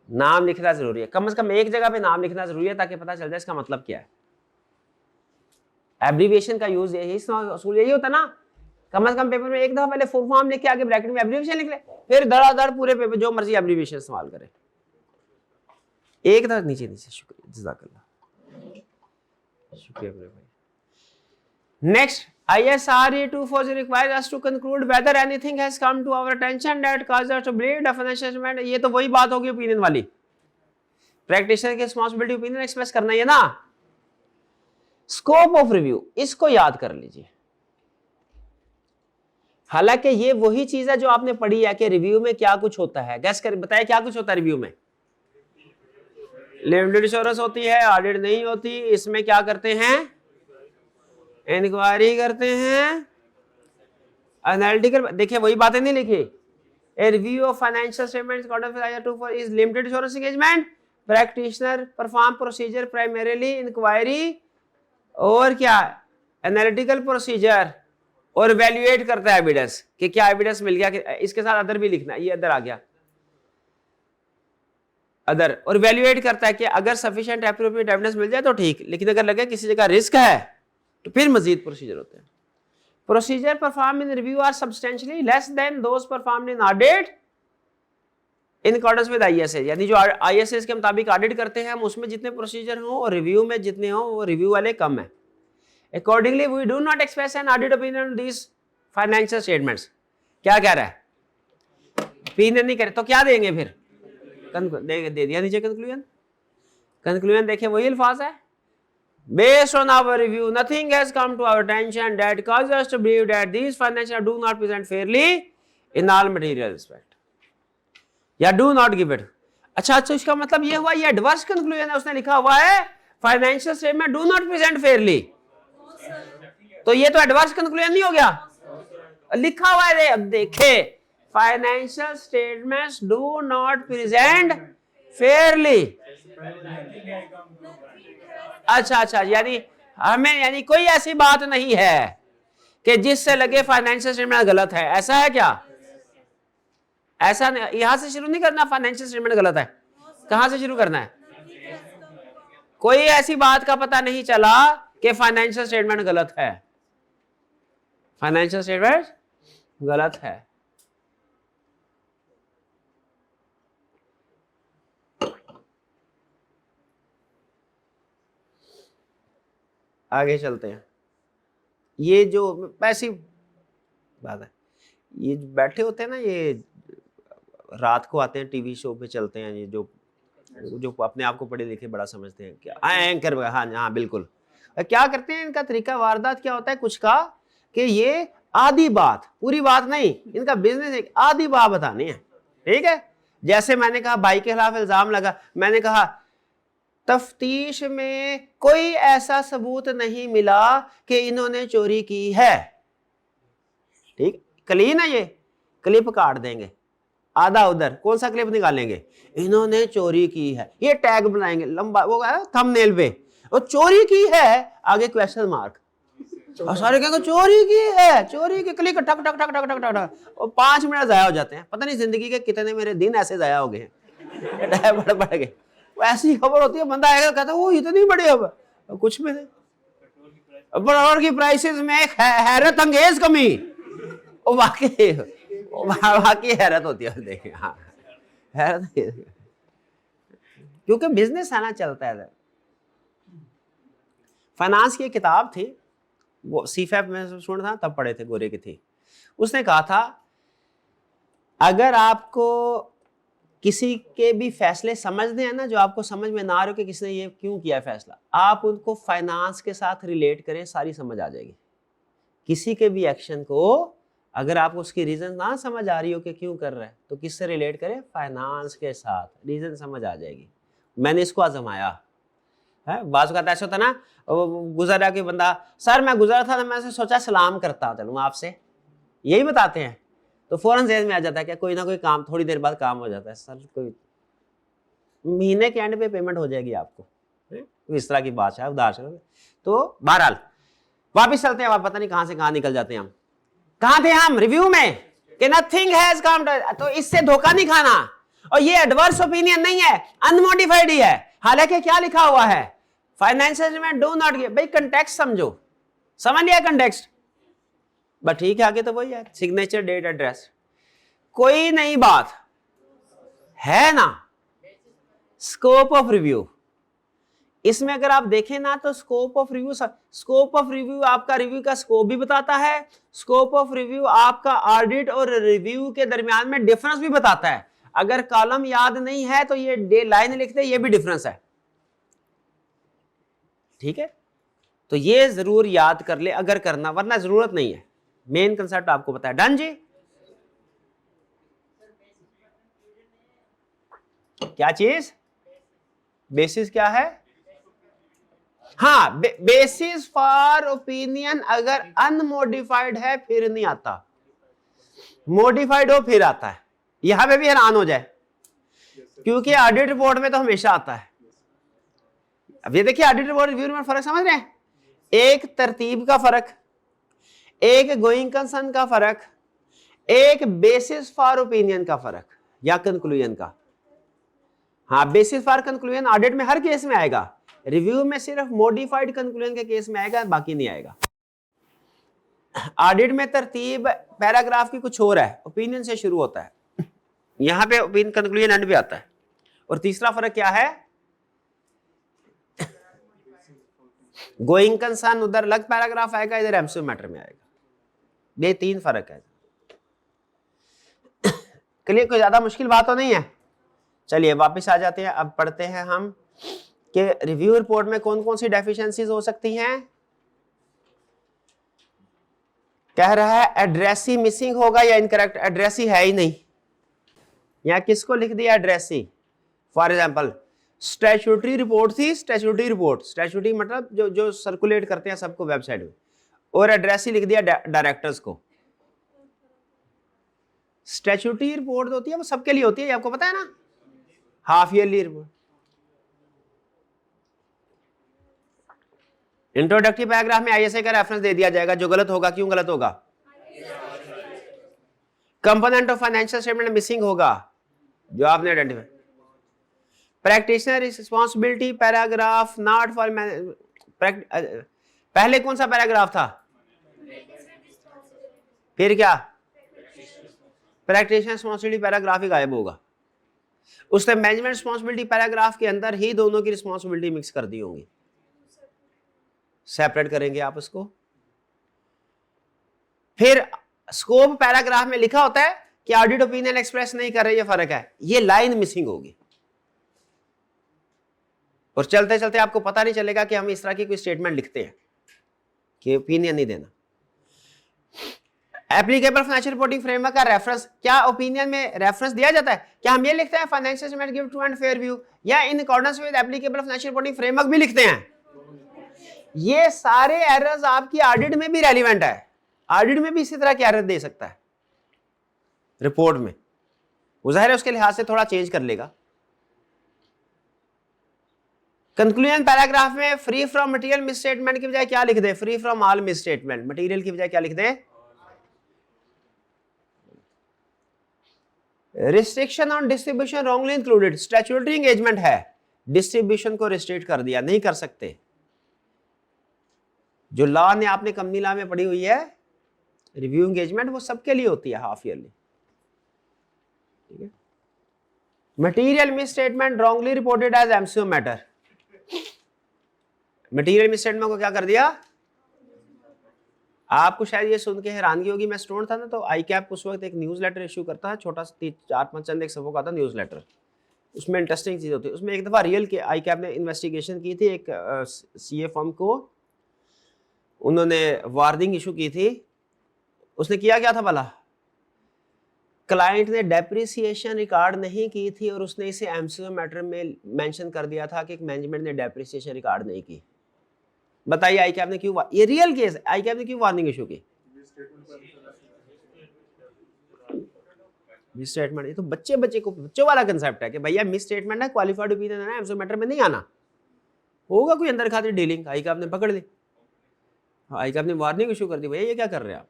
नाम लिखना जरूरी है, कम से कम एक जगह पे नाम लिखना जरूरी है ताकि पता चल जाए इसका मतलब क्या है। एब्रीविएशन का यूज यही असूल यही होता ना, कम से कम पेपर में एक दफा पहले फुल फॉर्म लिख के आगे ब्रैकेट में एब्रीविएशन लिख ले, फिर धड़ाधड़ पूरे पेपर जो मर्जी एब्रीविएशन इस्तेमाल करे, एक दफा नीचे नीचे। शुक्रिया, जज़ाकल्लाह, शुक्रिया मेरे भाई। Next, ISRE 240 requires us to conclude whether anything has come to our attention that causes us to believe the financial statement। ये तो वही बात होगी ओपिनियन वाली, प्रैक्टिशनर की रिस्पांसिबिलिटी ओपिनियन एक्सप्रेस करना है ना। स्कोप ऑफ रिव्यू, इसको याद कर लीजिए। हालांकि ये वही चीज है जो आपने पढ़ी है कि रिव्यू में क्या कुछ होता है। गैस कर बताया क्या कुछ होता है रिव्यू में? लिमिटेड एश्योरेंस होती है, ऑडिट नहीं होती। इसमें क्या करते हैं? इंक्वायरी करते हैं, एनालिटिकल। देखिए वही बातें नहीं लिखी, a review of financial statements is limited assurance engagement, practitioner perform procedure primarily inquiry और क्या एनालिटिकल प्रोसीजर, और वैल्यूएट करता है एविडेंस कि क्या एविडेंस मिल गया, कि इसके साथ अदर भी लिखना है, ये अदर आ गया अदर, और वैल्यूएट करता है कि अगर सफिशिएंट एप्रोप्रिएट एविडेंस मिल जाए तो ठीक, लेकिन अगर लगे किसी जगह रिस्क है तो फिर मजीद प्रोसीजर होते हैं। Procedure perform in review are substantially less than those performed in audit in accordance with ISA, यानी जो ISA के मुताबिक ऑडिट करते हैं हम उसमें जितने प्रोसीजर हो और रिव्यू में जितने हो वो रिव्यू वाले कम है। Accordingly, we do not express an audit opinion on these financial statements। क्या कह रहा है? ओपिनियन नहीं करे तो क्या देंगे फिर? दे दिया नीचे कंक्लूजन। कंक्लूजन देखिए वही अल्फाज है, Based on our review, nothing has come to our attention that causes us to believe that these financial do not present fairly in all material respect, या do not give it। अच्छा, इसका मतलब ये हुआ, ये एडवर्स कंक्लूजन है, उसने लिखा हुआ है financial statement do not present Fairlie, तो ये तो एडवर्स कंक्लूजन नहीं हो गया? लिखा हुआ है, अब देखे financial statements do not present Fairlie. अच्छा, यानी हमें, यानी कोई ऐसी बात नहीं है कि जिससे लगे फाइनेंशियल स्टेटमेंट गलत है, ऐसा है क्या? ऐसा नहीं, यहां से शुरू नहीं करना फाइनेंशियल स्टेटमेंट गलत है, कहां से शुरू करना है? कोई ऐसी बात का पता नहीं चला कि फाइनेंशियल स्टेटमेंट गलत है, फाइनेंशियल स्टेटमेंट गलत है। आगे चलते हैं। ये जो ऐसी बात है, ये बैठे होते हैं ना, ये रात को आते हैं टीवी शो पे चलते हैं, ये जो अपने आप को पढ़े लिखे बड़ा समझते हैं, क्या एंकर, हाँ बिल्कुल। क्या करते हैं, इनका तरीका वारदात क्या होता है कुछ का, कि ये आधी बात, पूरी बात नहीं, इनका बिजनेस एक आधी बात बतानी है, ठीक है। जैसे मैंने कहा भाई के खिलाफ इल्जाम लगा, मैंने कहा तफ्तीश में कोई ऐसा सबूत नहीं मिला कि इन्होंने चोरी की है, ठीक, क्लीन है, ये क्लिप काट देंगे, आधा उधर, कौन सा क्लिप निकालेंगे, इन्होंने चोरी की है, ये टैग बनाएंगे लंबा, वो थंबनेल पे, और चोरी की है, आगे क्वेश्चन मार्क, और सारे कहेंगे चोरी की है, चोरी की, क्लिक ठक ठक ठक ठक ठक ठक ठक, और 5 मिनट जाया हो जाते हैं। पता नहीं जिंदगी के कितने मेरे दिन ऐसे जाया हो गए हैं, बढ़ गए। ऐसी खबर होती है, बंदा आएगा कहता है वो इतनी बड़ी खबर, कुछ भी नहीं। पेट्रोल की प्राइसेस में एक हैरत अंगेज कमी, वाकई हैरत होती है, देखिए, हाँ हैरत, क्योंकि बिजनेस आना चलता है। फाइनेंस की किताब थी, वो सीफैप में सुन था तब पढ़े थे, गोरे की थी। उसने कहा था अगर आपको किसी के भी फैसले समझने हैं ना, जो आपको समझ में ना आ रहे हो कि किसने ये क्यों किया फैसला, आप उनको फाइनेंस के साथ रिलेट करें, सारी समझ आ जाएगी। किसी के भी एक्शन को अगर आपको उसकी रीजन ना समझ आ रही हो कि क्यों कर रहा है, तो किससे रिलेट करें, फाइनेंस के साथ, रीजन समझ आ जाएगी। मैंने इसको आजमाया है। बात का ऐसा होता ना, गुजर रहा कि बंदा, सर मैं गुजरा था, मैं सोचा सलाम करता चलूँ आपसे, यही बताते हैं, तो फौरन जेहन में आ जाता है क्या कोई ना कोई काम, थोड़ी देर बाद काम हो जाता है, सर कोई महीने के एंड पे पेमेंट हो जाएगी आपको, तो इस तरह की बात है उदार। तो बहरहाल वापिस चलते हैं, पता नहीं कहां से कहां निकल जाते हैं हम। कहां थे हम, रिव्यू में, कि नथिंग हैज कम, तो इससे धोखा नहीं खाना। और ये एडवर्स ओपिनियन नहीं है, अनमोडिफाइड ही है। हालांकि क्या लिखा हुआ है, फाइनेंशियल में डू नॉट गिव, भाई कंटेक्स्ट समझो, समझ लिया कंटेक्स्ट, बस ठीक है, आगे तो वही है, सिग्नेचर डेट एड्रेस, कोई नई बात है ना। स्कोप ऑफ रिव्यू, इसमें अगर आप देखें ना तो स्कोप ऑफ रिव्यू आपका रिव्यू का स्कोप भी बताता है, स्कोप ऑफ रिव्यू आपका ऑडिट और रिव्यू के दरमियान में डिफरेंस भी बताता है। अगर कॉलम याद नहीं है तो ये लाइन लिखते हैं, ये भी डिफरेंस है, ठीक है। तो ये जरूर याद कर ले अगर करना, वरना जरूरत नहीं है, मेन कंसेप्ट आपको पता है। डन जी, क्या चीज, बेसिस क्या है, हाँ बेसिस फॉर ओपिनियन अगर अनमोडिफाइड है फिर नहीं आता, मॉडिफाइड हो फिर आता है। यहां पे भी हैरान हो जाए, क्योंकि ऑडिट रिपोर्ट में तो हमेशा आता है। अब ये देखिए ऑडिट रिपोर्ट रिव्यू में फर्क समझ रहे हैं, एक तरतीब का फर्क, एक गोइंग कंसर्न का फर्क, एक बेसिस फॉर ओपिनियन का फर्क या कंक्लूजन का। हाँ बेसिस फॉर कंक्लूजन ऑडिट में हर केस में आएगा, रिव्यू में सिर्फ मॉडिफाइड कंक्लूजन के केस में आएगा, बाकी नहीं आएगा। ऑडिट में तरतीब पैराग्राफ की कुछ और है, ओपिनियन से शुरू होता है, यहां पे ओपिनियन कंक्लूजन एंड पे आता है। और तीसरा फर्क क्या है, गोइंग कंसर्न उधर अलग पैराग्राफ आएगा, इधर एमसीक्यू मैटर में आएगा। ये तीन फर्क है। क्लियर, कोई ज्यादा मुश्किल बात तो नहीं है। चलिए वापस आ जाते हैं, अब पढ़ते हैं हम कि रिव्यू रिपोर्ट में कौन कौन सी डेफिशिएंसीज हो सकती हैं। कह रहा है एड्रेसी मिसिंग होगा या इनकरेक्ट, एड्रेसी है ही नहीं, यहां किसको लिख दिया addressee. For example statutory report थी, स्टैट्यूटरी रिपोर्ट, स्टैट्यूटरी मतलब जो सर्कुलेट करते हैं सबको वेबसाइट में, और एड्रेसी लिख दिया डायरेक्टर्स को। स्टैट्यूटरी रिपोर्ट होती है वो सबके लिए होती है, आपको पता है ना, half yearly report. Introductive paragraph में आईएसए का रेफरेंस दे दिया जाएगा, जो गलत होगा, क्यों गलत होगा, component of financial statement missing होगा जो आपने identify. Practitioner responsibility paragraph not for, पहले कौन सा पैराग्राफ था, फिर क्या, प्रैक्टिशनर रिस्पांसिबिलिटी पैराग्राफ ही गायब होगा। उसने मैनेजमेंट रिस्पांसिबिलिटी पैराग्राफ के अंदर ही दोनों की रिस्पांसिबिलिटी मिक्स कर दी होंगी, सेपरेट करेंगे आप उसको। फिर स्कोप पैराग्राफ में लिखा होता है कि ऑडिट ओपिनियन एक्सप्रेस नहीं कर रहे, ये फर्क है, ये लाइन मिसिंग होगी। और चलते चलते आपको पता नहीं चलेगा कि हम इस तरह की कोई स्टेटमेंट लिखते हैं कि ओपिनियन नहीं देना। एप्लीकेबल फाइनेंशियल रिपोर्टिंग फ्रेमवर्क का रेफरेंस, क्या ओपिनियन में रेफरेंस दिया जाता है, क्या हम ये लिखते हैं financial statement give true and fair view, या in accordance with applicable financial reporting framework भी लिखते हैं। ये सारे एरर्स आपकी ऑडिट में भी रेलिवेंट है, ऑडिट में भी इसी तरह के एरर दे सकता है रिपोर्ट में, वो जाहिर है उसके लिहाज से थोड़ा चेंज कर लेगा। कंक्लूजन पैराग्राफ में फ्री फ्रॉम मटेरियल मिसस्टेटमेंट की बजाय क्या लिख दे, free from all misstatement, material की बजाय क्या लिख दे, restriction on distribution wrongly included, statutory engagement है, डिस्ट्रीब्यूशन को रिस्ट्रिक्ट कर दिया, नहीं कर सकते। जो लॉ ने आपने कंपनी लॉ में पढ़ी हुई है रिव्यू एंगेजमेंट, वो सबके लिए होती है हाफ ईयरली, ठीक है। Material misstatement wrongly reported as MCQ matter, material misstatement को क्या कर दिया, आपको शायद ये सुन के हैरानगी होगी, मैं स्टूडेंट था ना तो आई कैप उस वक्त एक न्यूज़ लेटर इशू करता है, छोटा सा 4-5 चंद एक सफ़ों का था न्यूज़ लेटर। उसमें इंटरेस्टिंग चीज़ होती है, उसमें एक दफ़ा रियल के आई कैप ने इन्वेस्टिगेशन की थी, एक सीए फर्म को उन्होंने वार्निंग इशू की थी। उसने किया क्या था भला, क्लाइंट ने डेप्रिसिएशन रिकॉर्ड नहीं की थी और उसने इसे एमसीक्यू मैटर में मेंशन कर दिया था कि मैनेजमेंट ने डेप्रिसिएशन रिकॉर्ड नहीं की। बताइए आई कैप ने क्यों, ये रियल केस है, आई कैप ने क्यों वार्निंग इशू की? मिस स्टेटमेंट, ये तो बच्चों वाला कंसेप्ट है कि भैया मिस स्टेटमेंट है, क्वालिफाइड ओपिनियन है ना, एमसीक्यू मैटर में नहीं आना। होगा कोई अंदर खातिर डीलिंग, आई कैप ने पकड़ ली, आई कैप ने वार्निंग इशू कर दी, भैया ये क्या कर रहे हैं आप?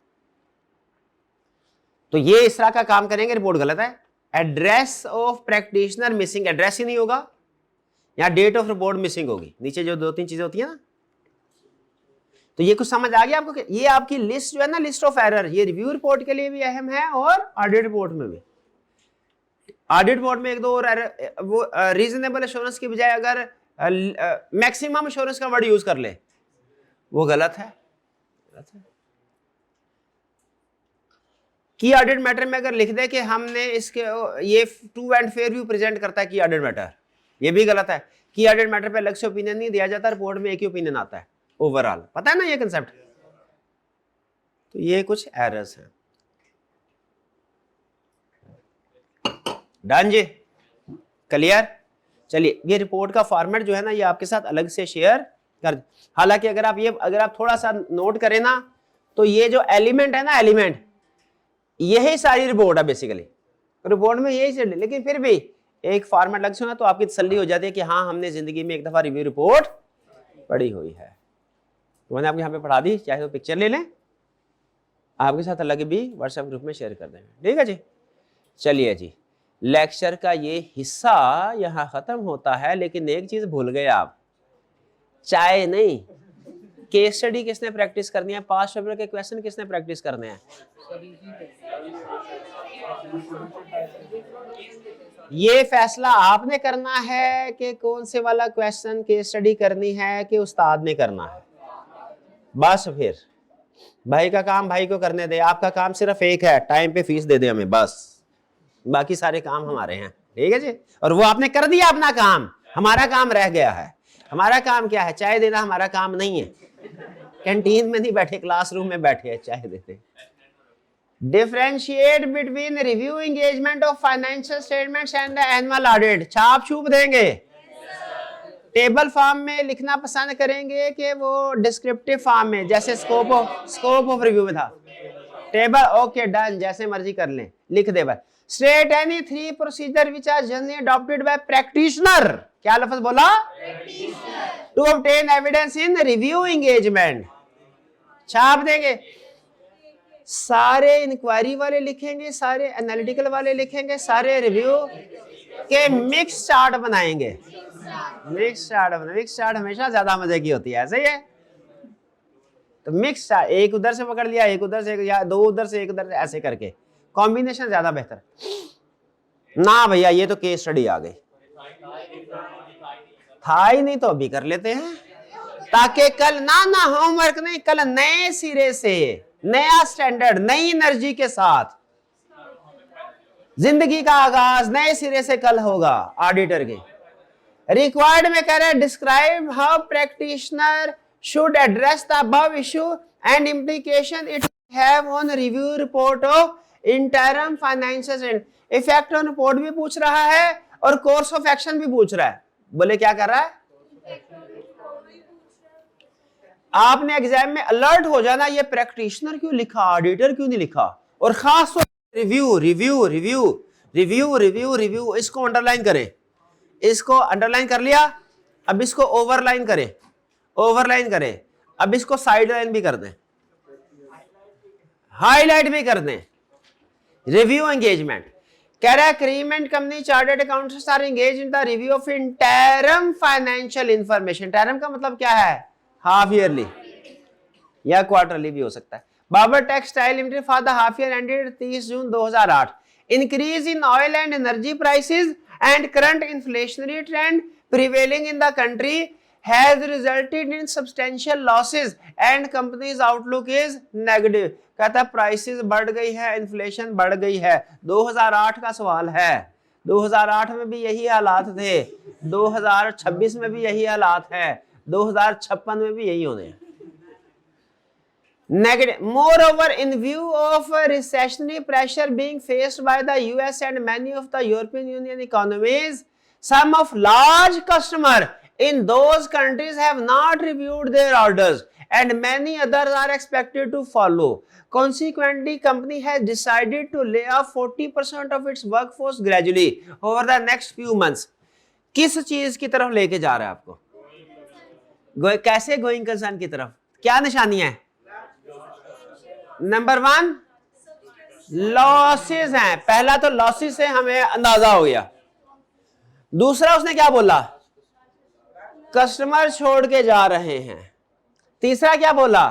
तो ये इस तरह का काम करेंगे, रिपोर्ट गलत है। Address of practitioner missing, address ही नहीं होगा, या डेट ऑफ रिपोर्ट मिसिंग होगी, नीचे जो 2-3 चीजें होती है ना। तो ये कुछ समझ आ गया आपको? ये आपकी लिस्ट जो है ना, लिस्ट ऑफ एरर, ये रिव्यू रिपोर्ट के लिए भी अहम है और ऑडिट रिपोर्ट में भी। ऑडिट रिपोर्ट में एक दो और एरर, वो रीजनेबल एश्योरेंस की बजाय अगर मैक्सिमम एश्योरेंस का वर्ड यूज कर ले, वो गलत है। की ऑडिट मैटर में अगर लिख दे कि हमने इसके ये true and fair view present करता है की ऑडिट मैटर, ये भी गलत है। की ऑडिट मैटर पे अलग से ओपिनियन नहीं दिया जाता, रिपोर्ट में एक ही ओपिनियन आता है ओवरऑल, पता है ना ये कंसेप्ट। तो ये कुछ एरर्स हैं। डन जी, क्लियर। चलिए ये रिपोर्ट का फॉर्मेट जो है ना, ये आपके साथ अलग से शेयर कर, हालांकि अगर आप थोड़ा सा नोट करें ना, तो ये जो एलिमेंट है ना, एलिमेंट, यही सारी रिपोर्ट है बेसिकली, रिपोर्ट में यही चीज, लेकिन फिर भी एक फॉर्मेट लग सुना तो आपकी तसल्ली हो जाती है कि हाँ हमने जिंदगी में एक दफा रिव्यू रिपोर्ट पढ़ी हुई है। तो मैंने आपको यहाँ पे पढ़ा दी, चाहे तो पिक्चर ले लें, आपके साथ अलग भी व्हाट्सएप ग्रुप में शेयर कर देंगे, ठीक है जी। चलिए जी, लेक्चर का ये हिस्सा यहाँ खत्म होता है, लेकिन एक चीज भूल गए आप, चाय नहीं, केस स्टडी किसने प्रैक्टिस करनी है, पास्ट पेपर के क्वेश्चन किसने प्रैक्टिस करने हैं। ये फैसला आपने करना है कि कौन से वाला क्वेश्चन केस स्टडी करनी है, कि उस्ताद ने करना है। बस फिर भाई का काम भाई को करने दे, आपका काम सिर्फ एक है, टाइम पे फीस दे दे हमें, बस बाकी सारे काम हमारे हैं, ठीक है जी। और वो आपने कर दिया अपना काम, हमारा काम रह गया है। हमारा काम क्या है? चाय देना हमारा काम नहीं है, कैंटीन में नहीं बैठे, क्लासरूम में बैठे हैं चाय देते। Differentiate between review engagement of financial statements and the annual audit, छाप छूप देंगे। टेबल फॉर्म में लिखना पसंद करेंगे कि वो डिस्क्रिप्टिव फॉर्म में, जैसे स्कोप ऑफ रिव्यू में था टेबल, ओके डन, जैसे मर्जी कर लें, लिख दे बस। State any 3 procedure which are generally adopted by practitioner, क्या लफ्ज बोला? To obtain evidence in review engagement, छाप देंगे। सारे इंक्वायरी वाले लिखेंगे, सारे एनालिटिकल वाले लिखेंगे, सारे रिव्यू के मिक्स चार्ट बनाएंगे। मिक्स चार्ट हमेशा ज्यादा मजे की होती है, ऐसे ही है। तो मिक्स चार्ट, एक उधर से पकड़ लिया, एक उधर से, या 2 उधर से, एक उधर से, ऐसे करके कॉम्बिनेशन ज्यादा बेहतर ना। भैया ये तो केस स्टडी आ गई, था ही नहीं तो अभी कर लेते हैं, ताकि कल ना होमवर्क नहीं, कल नए सिरे से, नया स्टैंडर्ड, नई एनर्जी के साथ जिंदगी का आगाज नए सिरे से कल होगा। ऑडिटर के रिक्वायर्ड में कह रहे हैं, describe how practitioner should address the above issue and implication it have on review report of interim financial statement. Effect on report भी पूछ रहा है और कोर्स ऑफ एक्शन भी पूछ रहा है। बोले क्या कर रहा है? आपने एग्जाम में अलर्ट हो जाना, ये प्रैक्टिशनर क्यों लिखा, ऑडिटर क्यों नहीं लिखा। और खास review review review review review review, इसको अंडरलाइन करें, इसको अंडरलाइन कर लिया, अब इसको ओवरलाइन करें, ओवरलाइन करें, अब इसको साइड लाइन भी कर दें, हाईलाइट भी कर दें। रिव्यू एंगेजमेंट कह रहा है, क्रीमेंट company chartered accountants are engage in the review of interim financial information. Interim का मतलब क्या है? हाफ ईयरली या क्वार्टरली भी हो सकता है। Babar textile limited for the half year ended 30 June 2008, increase in oil and energy prices and current inflationary trend prevailing in the country has resulted in substantial losses and company's outlook is negative। कहता है prices बढ़ गई है, inflation बढ़ गई है। 2008 का सवाल है, 2008 में भी यही हालात थे, 2026 में भी यही हालात है, 2056 में भी यही होने हैं। Negative. Moreover, in view of recessionary pressure being faced by the US and many of the European Union economies, some of large customers in those countries have not reviewed their orders and many others are expected to follow. Consequently, company has decided to lay off 40% of its workforce gradually over the next few months. किस चीज की तरफ लेके जा रहा है आपको? कैसे गोइंग कंसर्न की तरफ? क्या निशानियां हैं? नंबर 1 लॉसेस हैं। पहला तो लॉसेस से हमें अंदाजा हो गया। दूसरा उसने क्या बोला? कस्टमर छोड़ के जा रहे हैं। तीसरा क्या बोला?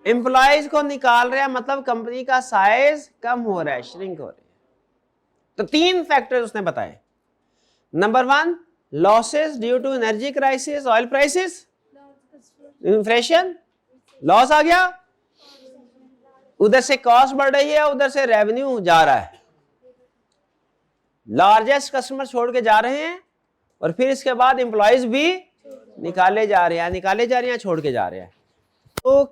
एम्प्लॉयज को निकाल रहे हैं, मतलब कंपनी का साइज कम हो रहा है, श्रिंक हो रही है। तो 3 फैक्टर उसने बताए। Number 1 losses due to energy crisis, oil prices, inflation, loss आ गया, उधर से कॉस्ट बढ़ रही है, उधर से रेवेन्यू जा रहा है। लार्जेस्ट कस्टमर छोड़ के जा रहे हैं और फिर इसके बाद एम्प्लॉयज भी निकाले जा रहे हैं, छोड़ के जा रहे हैं। तो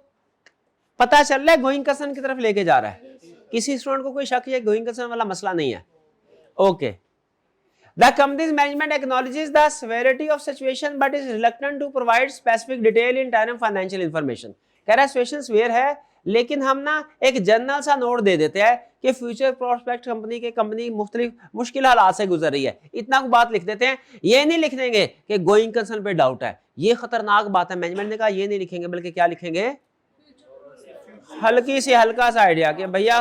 पता चल रहा है गोइंग कंसर्न की तरफ लेके जा रहा है। किसी स्टूडेंट को कोई शक है गोइंग कंसर्न वाला मसला नहीं है? Okay. The company's management acknowledges the severity of situation but is reluctant to provide specific detail in terms of financial information। कह रहा है सिचुएशन सीवियर है, लेकिन हम ना एक जनरल सा नोट दे देते हैं कि फ्यूचर प्रोस्पेक्ट कंपनी मुख्तलिफ मुश्किल हालात से गुजर रही है, इतना को बात लिख देते हैं। ये नहीं लिख देंगे कि गोइंग कंसर्न पे डाउट है, ये खतरनाक बात है। मैनेजमेंट ने कहा ये नहीं लिखेंगे, बल्कि क्या लिखेंगे? हल्का सा आइडिया कि भैया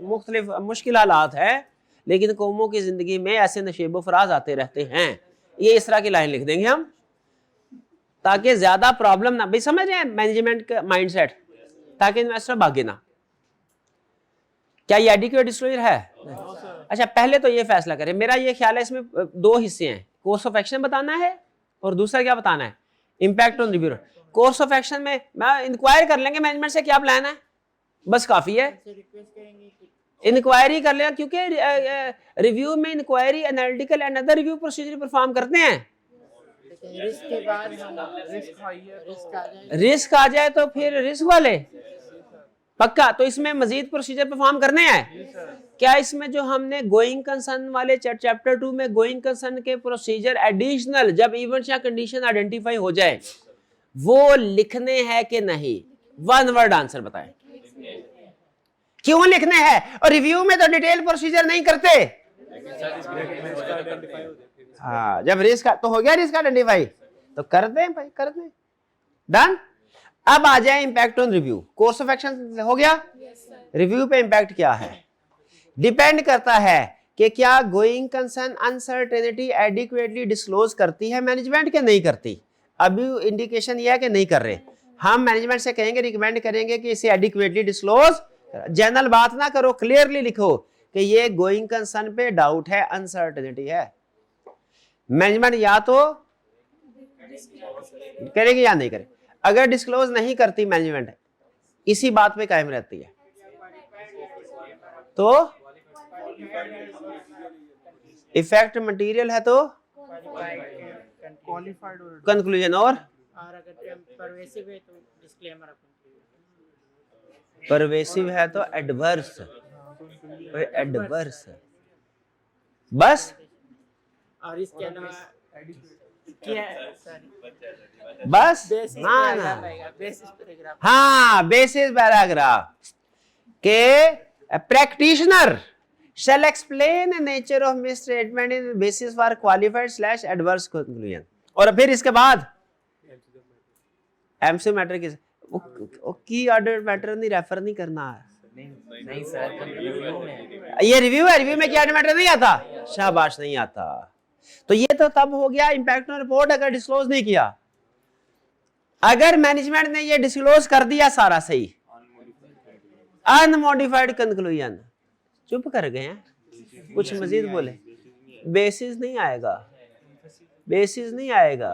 मुख्तलिफ मुश्किल हालात है, लेकिन कौमों की जिंदगी में ऐसे नशेबो फराज आते रहते हैं। ये इस तरह की लाइन लिख देंगे हम, ताकि ज्यादा प्रॉब्लम ना। भाई समझ रहे हैं मैनेजमेंट का माइंडसेट, ताकि इन्वेस्टर भागे ना। क्या ये एडिक्वेट डिस्क्लोजर है? अच्छा, पहले तो ये फैसला करें। मेरा ये ख्याल है इसमें 2 हिस्से हैं, कोर्स ऑफ एक्शन बताना है और दूसरा क्या बताना है? Impact on review. Course of action में मैं इंक्वायर कर लेंगे मैनेजमेंट से क्या प्लान है, बस काफी है। इंक्वायरी कर लेगा, क्योंकि रिव्यू में inquiry, analytical and other review procedure perform करते हैं। रिस्क के बाद रिस्क आ जाए तो फिर रिस्क वाले पक्का। तो इसमें मजीद प्रोसीजर परफॉर्म करने हैं। क्या इसमें जो हमने गोइंग कंसर्न वाले चैप्टर 2 में गोइंग कंसर्न के प्रोसीजर एडिशनल जब इवेंट या कंडीशन आइडेंटिफाई हो जाए वो लिखने हैं कि नहीं? 1 वर्ड आंसर बताएं। क्यों लिखने हैं? और रिव्यू में तो डिटेल प्रोसीजर नहीं करते। हाँ, जब रिस्क तो हो गया, रिस्क आइडेंटिफाई तो कर दें भाई, कर दें, डन। अब आ जाए impact on review. Course of action हो गया, रिव्यू पे इंपैक्ट क्या है? डिपेंड करता है कि क्या going concern uncertainty adequately disclose करती है मैनेजमेंट के नहीं करती। अभी इंडिकेशन यह है कि नहीं कर रहे। हम मैनेजमेंट से कहेंगे, रिकमेंड करेंगे कि इसे एडिक्वेटली डिस्क्लोज। जनरल बात ना करो, क्लियरली लिखो कि ये गोइंग कंसर्न पे डाउट है, अनसर्टेनिटी है। मैनेजमेंट या तो करेगी या नहीं करे। अगर डिस्क्लोज नहीं करती मैनेजमेंट, इसी बात पे कायम रहती है, तो इफेक्ट मटेरियल है तो कंक्लूजन, और अगर परवेसिव है तो डिस्क्लेमर, परवेसिव है तो एडवर्स, एडवर्स बस। और इसके अलावा क्या बस हाँ ना, बेसिस पैराग्राफ, हाँ बेसिस पैराग्राफ के practitioner shall explain the nature of misstatement in basis for qualified / adverse conclusion। और फिर इसके बाद एमसीक्यू मैटर की ऑर्डर मैटर नहीं रेफर नहीं करना है। नहीं सर, ये रिव्यू है, रिव्यू में क्या मैटर नहीं आता, शाबाश नहीं आता। तो ये तो तब हो गया इंपैक्ट ऑन रिपोर्ट अगर डिस्क्लोज नहीं किया। अगर मैनेजमेंट ने ये डिस्क्लोज कर दिया सारा सही, अनमॉडिफाइड कंक्लूजन, चुप कर गए हैं, कुछ मजीद बोले, बेसिस नहीं आएगा, बेसिस नहीं आएगा।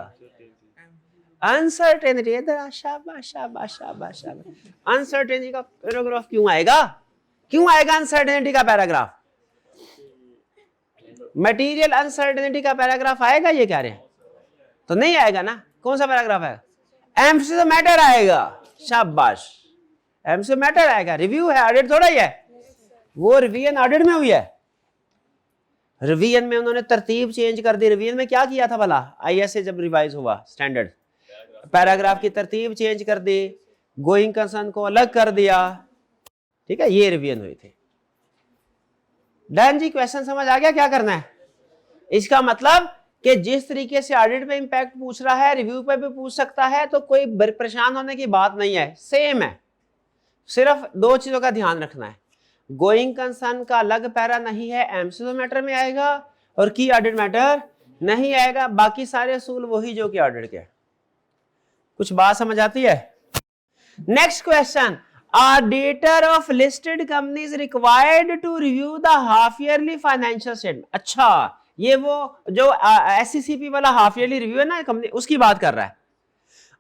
अनसर्टेनिटी, इधर शाबाश शाबाश शाबाश शाबाश। अनसर्टेनिटी का पैराग्राफ क्यों आएगा? क्यों आएगा अनसर्टेनिटी का पैराग्राफ? मटेरियल अनसर्टेनिटी का पैराग्राफ आएगा ये कह रहे हैं? तो नहीं आएगा ना। कौन सा पैराग्राफ आएगा? एम्फेसिस मैटर आएगा। शाबाश, एम्फेसिस मैटर आएगा। रिव्यू है, ऑडिट थोड़ा ही है। वो रिवीजन ऑडिट में हुई है। रिवीजन में उन्होंने तरतीब चेंज कर दी। रिवीजन में क्या किया था भला? आईएसए जब रिवाइज हुआ स्टैंडर्ड, पैराग्राफ की तरतीब चेंज कर दी, गोइंग कंसर्न को अलग कर दिया। ठीक है, ये रिवीजन हुई थी। डन जी, क्वेश्चन समझ आ गया क्या करना है? इसका मतलब कि जिस तरीके से ऑडिट पे इंपैक्ट पूछ रहा है, रिव्यू पे भी पूछ सकता है, तो कोई परेशान होने की बात नहीं है, सेम है। सिर्फ दो चीजों का ध्यान रखना है, गोइंग कंसर्न का अलग पैरा नहीं है, एमसीक्यू मैटर में आएगा, और की ऑडिट मैटर नहीं आएगा। बाकी सारे असूल वही जो कि ऑडिट के। कुछ बात समझ आती है? Next question, auditor of listed companies required to review the half yearly financial statement. अच्छा, ये वो जो एससीसीपी वाला हाफ ईयरली रिव्यू है ना कंपनी, उसकी बात कर रहा है।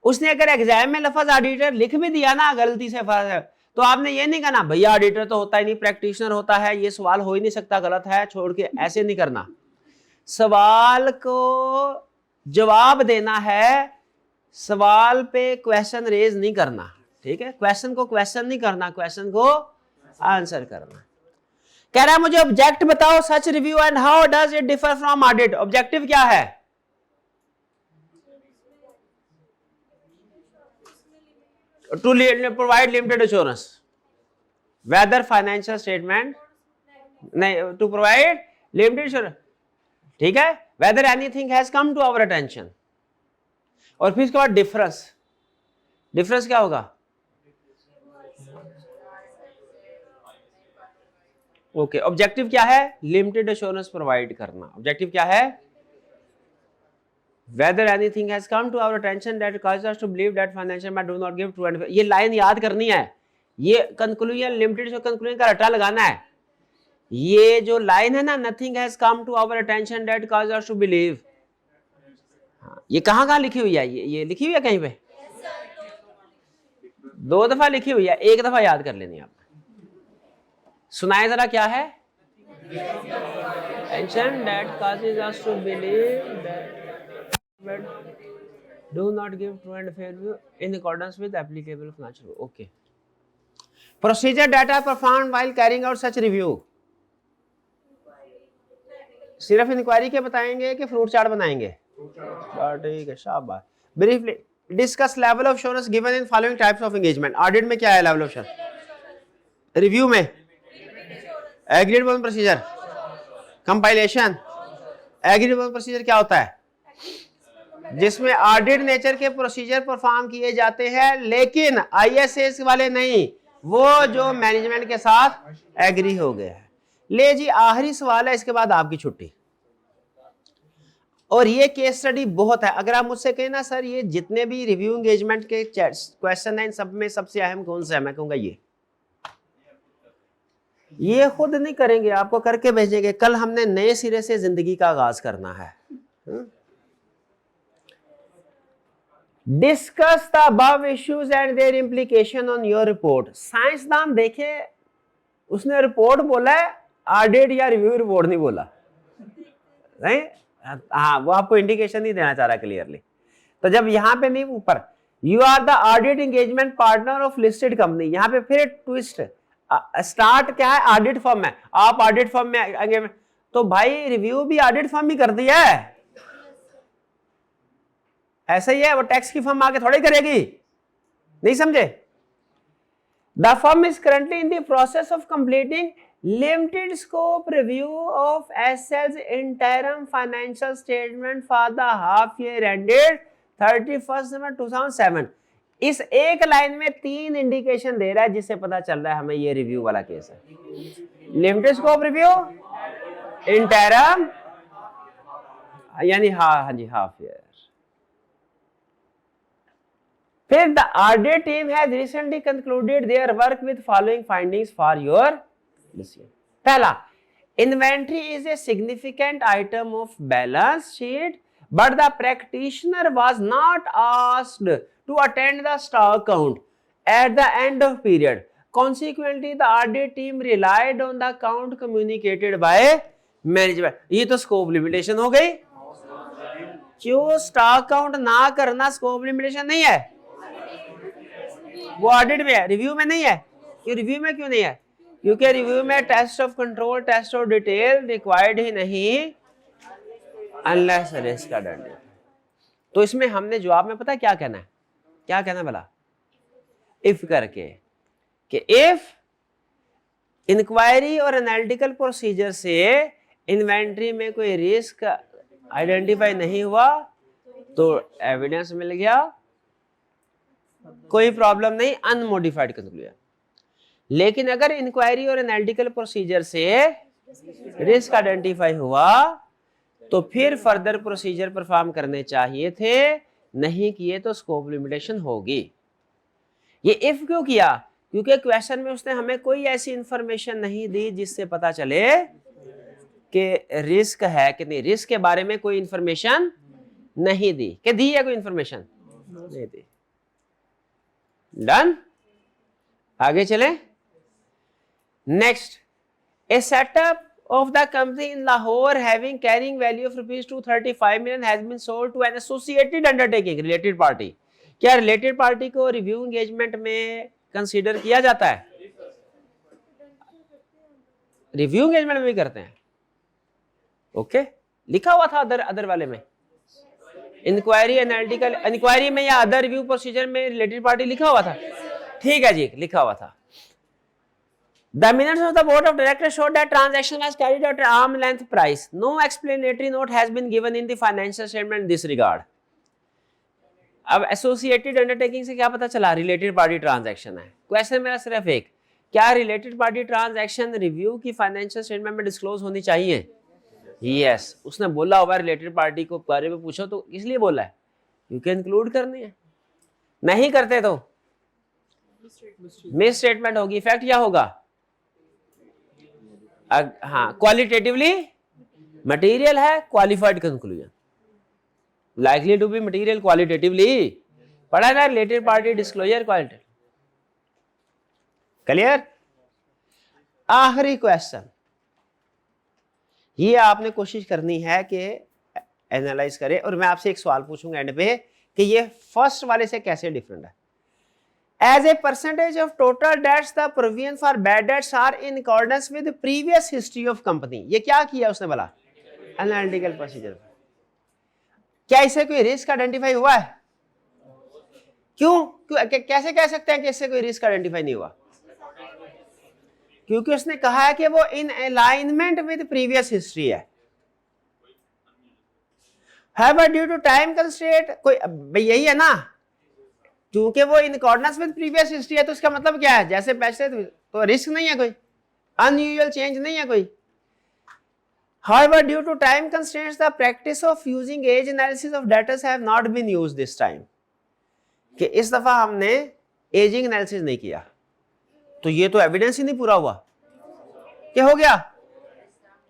उसने अगर एग्जाम में लफ्ज ऑडिटर लिख भी दिया ना गलती से, तो आपने ये नहीं कहना भैया ऑडिटर तो होता ही नहीं, प्रैक्टिशनर होता है, ये सवाल हो ही नहीं सकता, गलत है, छोड़ के। ऐसे नहीं करना। सवाल को जवाब देना है, सवाल पे क्वेश्चन रेज नहीं करना। ठीक है, क्वेश्चन को क्वेश्चन नहीं करना, क्वेश्चन को आंसर करना। कह रहा है मुझे ऑब्जेक्ट बताओ such review and how does it differ from audit. Objective क्या है? To provide limited assurance whether financial statement, नहीं, टू प्रोवाइड लिमिटेड एश्योरेंस। ठीक है, whether anything has come to our attention. और फिर इसके बाद डिफरेंस। डिफरेंस क्या होगा? ओके, ऑब्जेक्टिव क्या है? लिमिटेड एश्योरेंस प्रोवाइड करना। ऑब्जेक्टिव क्या है? whether anything has come to our attention that causes us to believe that financial matter do not give true and fair। ये लाइन याद करनी है, ये कंक्लूजन, लिमिटेड से कंक्लूजन का रटा लगाना है। ये जो लाइन है ना, nothing has come to our attention that causes us to believe, ये कहाँ लिखी हुई है? ये लिखी हुई है कहीं पे? दो दफा लिखी हुई है, एक दफा याद कर लेनी आप। सुनाए जरा, क्या है? attention that causes us to believe that do not give true and fair view in accordance with applicable financial rule। okay, procedure data performed while carrying out such review। सिर्फ इंक्वायरी के बताएंगे कि फ्रूट चार्ट बनाएंगे? ठीक है, शाबाश। Briefly discuss level of assurance given in following types of engagement. Audit में क्या है लेवल ऑफ एश्योरेंस? रिव्यू में agreed upon procedure, compilation. Agreed upon procedure क्या होता है? जिसमें ऑडिट नेचर के प्रोसीजर परफॉर्म किए जाते हैं, लेकिन आईएसएस वाले नहीं, वो जो मैनेजमेंट के साथ एग्री हो गया है। ले जी, आखिरी सवाल है, इसके बाद आपकी छुट्टी। और ये केस स्टडी बहुत है। अगर आप मुझसे कहें ना सर ये जितने भी रिव्यू एंगेजमेंट के क्वेश्चन हैं, इन सब में सबसे अहम कौन सा है, मैं कहूंगा ये खुद नहीं करेंगे, आपको करके भेजेंगे। कल हमने नए सिरे से जिंदगी का आगाज करना है। Discuss the above issues and their implication on your report. साइंसदान देखे, उसने रिपोर्ट बोला है, ऑडिट या रिव्यू रिपोर्ट नहीं बोला, नहीं? हाँ, वो आपको इंडिकेशन नहीं देना चाह रहा क्लियरली। तो जब यहाँ पे नहीं, ऊपर you are the audit engagement partner of listed company, यहाँ पे फिर ट्विस्ट स्टार्ट क्या है? ऑडिट फर्म है, आप ऑडिट फर्म में आगे, तो भाई रिव्यू भी ऑडिट फर्म ही कर दिया है। ऐसा ही है, वो टैक्स की फर्म आके थोड़ी करेगी, नहीं समझे? The firm is currently in the process of completing limited scope review of SL's interim financial statement for the half year ended 31st December 2007। इस एक लाइन में 3 इंडिकेशन दे रहा है, जिससे पता चल रहा है हमें ये रिव्यू वाला केस है। लिमिटेड स्कोप रिव्यू, इंटरम, यानी हाँ जी, हाफ ईयर। फिर the audit team has recently concluded their work with following findings for your. पहला, inventory is a significant item of balance sheet but the practitioner was not asked to attend the stock count at the end of period. Consequently, the audit team relied on the count communicated by management. ये तो scope limitation हो गई। क्यों stock count ना करना scope limitation नहीं है? वो ऑडिट में है, रिव्यू में नहीं है। क्यों रिव्यू में क्यों नहीं है? क्योंकि रिव्यू में test of control, test of detail required ही नहीं अनलेस रिस्क आइडेंटिफाई। तो इसमें हमने जवाब में पता क्या कहना है? क्या कहना भला? इफ करके कि इफ इंक्वायरी और एनालिटिकल प्रोसीजर से इन्वेंट्री में कोई रिस्क आइडेंटिफाई नहीं हुआ तो एविडेंस मिल गया, कोई प्रॉब्लम नहीं, अनमोडिफाइड कंक्लूजन। लेकिन अगर इंक्वायरी और एनालिटिकल प्रोसीजर से रिस्क आइडेंटिफाई हुआ तो फिर फर्दर प्रोसीजर परफॉर्म करने चाहिए थे, नहीं किए तो स्कोप लिमिटेशन होगी। ये इफ क्यों किया? क्योंकि क्वेश्चन में उसने हमें कोई ऐसी इंफॉर्मेशन नहीं दी जिससे पता चले कि रिस्क है कि नहीं। रिस्क के बारे में कोई इंफॉर्मेशन नहीं दी, कि दी है कोई इंफॉर्मेशन? नहीं दी। डन, आगे चले। Next, A setup of the company in Lahore having carrying value of rupees 235 million has been sold to an associated undertaking related party. क्या related party को रिव्यू एंगेजमेंट में कंसीडर किया जाता है? रिव्यू एंगेजमेंट में भी करते हैं। ओके, लिखा हुआ था अदर वाले में, इंक्वायरी एनालिटिकल, इंक्वायरी में या अदर रिव्यू प्रोसीजर में रिलेटेड पार्टी लिखा हुआ था। ठीक है जी, लिखा हुआ था। The minutes of the board of directors showed that transaction was carried out at arm length price. No explanatory note has been given in the financial statement in this regard. अब associated undertaking से क्या पता चला? Related party transaction है। Question मेरा सिर्फ एक, क्या रिलेटेड पार्टी ट्रांजैक्शन रिव्यू की फाइनेंशियल स्टेटमेंट में डिस्क्लोज होनी चाहिए? यस, उसने बोला हुआ रिलेटेड पार्टी को बारे में पूछो तो इसलिए बोला है क्योंकि इंक्लूड करनी है। नहीं करते तो मिस स्टेटमेंट होगी। इफेक्ट क्या होगा? हाँ, क्वालिटेटिवली मटेरियल है, qualified conclusion, likely to be material qualitatively. पढ़ा ना related party disclosure qualitative. Clear? आखिरी क्वेश्चन, ये आपने कोशिश करनी है कि एनालाइज करें, और मैं आपसे एक सवाल पूछूंगा एंड पे कि ये फर्स्ट वाले से कैसे डिफरेंट है। As a percentage of total debts, the provision for bad debts are in accordance with the previous history of company. ये क्या किया उसने बोला? Analytical procedure. क्या इससे कोई रिस्क आइडेंटिफाई हुआ है? क्यों कैसे कह सकते हैं कि इससे कोई रिस्क आइडेंटिफाई नहीं हुआ? क्योंकि उसने कहा है कि वो in alignment with previous history है। However, due to time constraint, कोई यही है ना, क्योंकि वो इन अकॉर्डेंस विद प्रीवियस हिस्ट्री है तो इसका मतलब क्या है? जैसे पैसे तो रिस्क नहीं है, कोई अनयूजुअल चेंज नहीं है कोई। However, due to time constraints, the practice of using age analysis of debtors have not been used this time. कि इस दफा हमने एजिंग एनालिसिस नहीं किया, तो ये तो एविडेंस ही नहीं पूरा हुआ। क्या हो गया?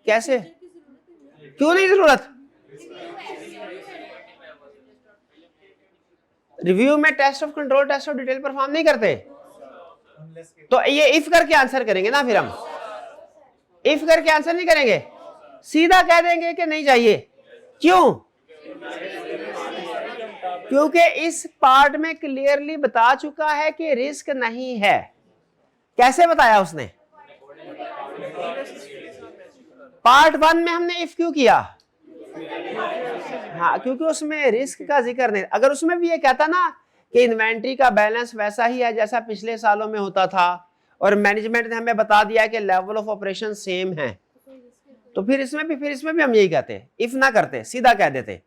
कैसे? क्यों नहीं जरूरत? रिव्यू में test of control, test of detail perform नहीं करते, तो ये इफ करके आंसर करेंगे ना। फिर हम इफ करके आंसर नहीं करेंगे, सीधा कह देंगे कि नहीं चाहिए। क्यों? क्योंकि इस पार्ट में क्लियरली बता चुका है कि रिस्क नहीं है। कैसे बताया उसने? पार्ट 1 में हमने इफ क्यों किया? हाँ, क्योंकि उसमें रिस्क का जिक्र नहीं। अगर उसमें भी ये कहता ना कि इन्वेंट्री का बैलेंस वैसा ही है जैसा पिछले सालों में होता था और मैनेजमेंट ने हमें बता दिया कि लेवल ऑफ ऑपरेशन सेम है, तो फिर इसमें भी हम यही कहते, इफ ना करते, सीधा कह देते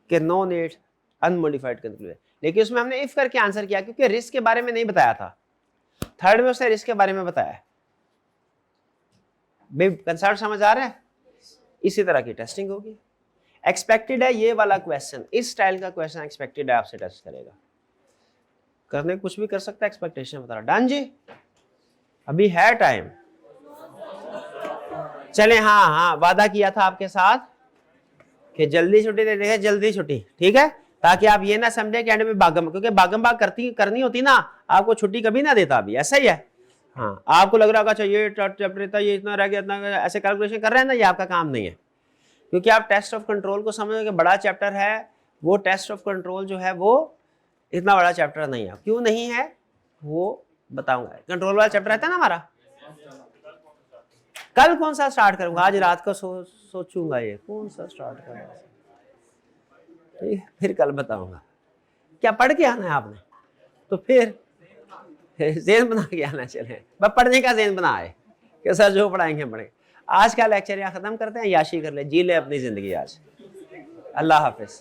कि नो नीड अनमोडिफाइड कंक्लूजन। लेकिन उसमें हमने इफ करके आंसर किया क्योंकि रिस्क के बारे में नहीं बताया था। थर्ड में उसने रिस्क के बारे में बताया। कंसेप्ट समझ आ रहा है? इसी तरह की टेस्टिंग होगी। एक्सपेक्टेड है ये वाला क्वेश्चन, इस स्टाइल का क्वेश्चन एक्सपेक्टेड है, आपसे टेस्ट करेगा। करने कुछ भी कर सकता है, एक्सपेक्टेशन बता रहा। डन जी, अभी है टाइम। चले, हाँ, वादा किया था आपके साथ कि जल्दी छुट्टी दे देगा, जल्दी छुट्टी, ठीक है, ताकि आप ये ना समझे कि एंड में भागम, क्योंकि भागम भाग करनी होती ना, आपको छुट्टी कभी ना देता अभी, ऐसा ही है। हाँ, आपको लग रहा होगा अच्छा ये चैप्टर था, ये इतना रह गया, इतना ऐसे कैलकुलेशन कर रहे हैं ना, ये आपका काम नहीं है, क्योंकि आप टेस्ट ऑफ कंट्रोल को समझो कि बड़ा चैप्टर है, वो टेस्ट ऑफ कंट्रोल जो है वो इतना बड़ा चैप्टर नहीं है। क्यों नहीं है वो बताऊंगा। कंट्रोल वाला चैप्टर रहता है ना हमारा, कल कौन सा स्टार्ट करूंगा, आज रात को सोचूंगा ये कौन सा स्टार्ट करूंगा, ठीक, फिर कल बताऊंगा। क्या पढ़ के आना है आपने, तो फिर ज़हन बना के आना, चले बस पढ़ने का ज़हन बना है कि सर जो पढ़ाएंगे पढ़ेंगे। आज का लेक्चर यहाँ ख़त्म करते हैं, याशी कर ले, जी ले अपनी ज़िंदगी आज। अल्लाह हाफिज़।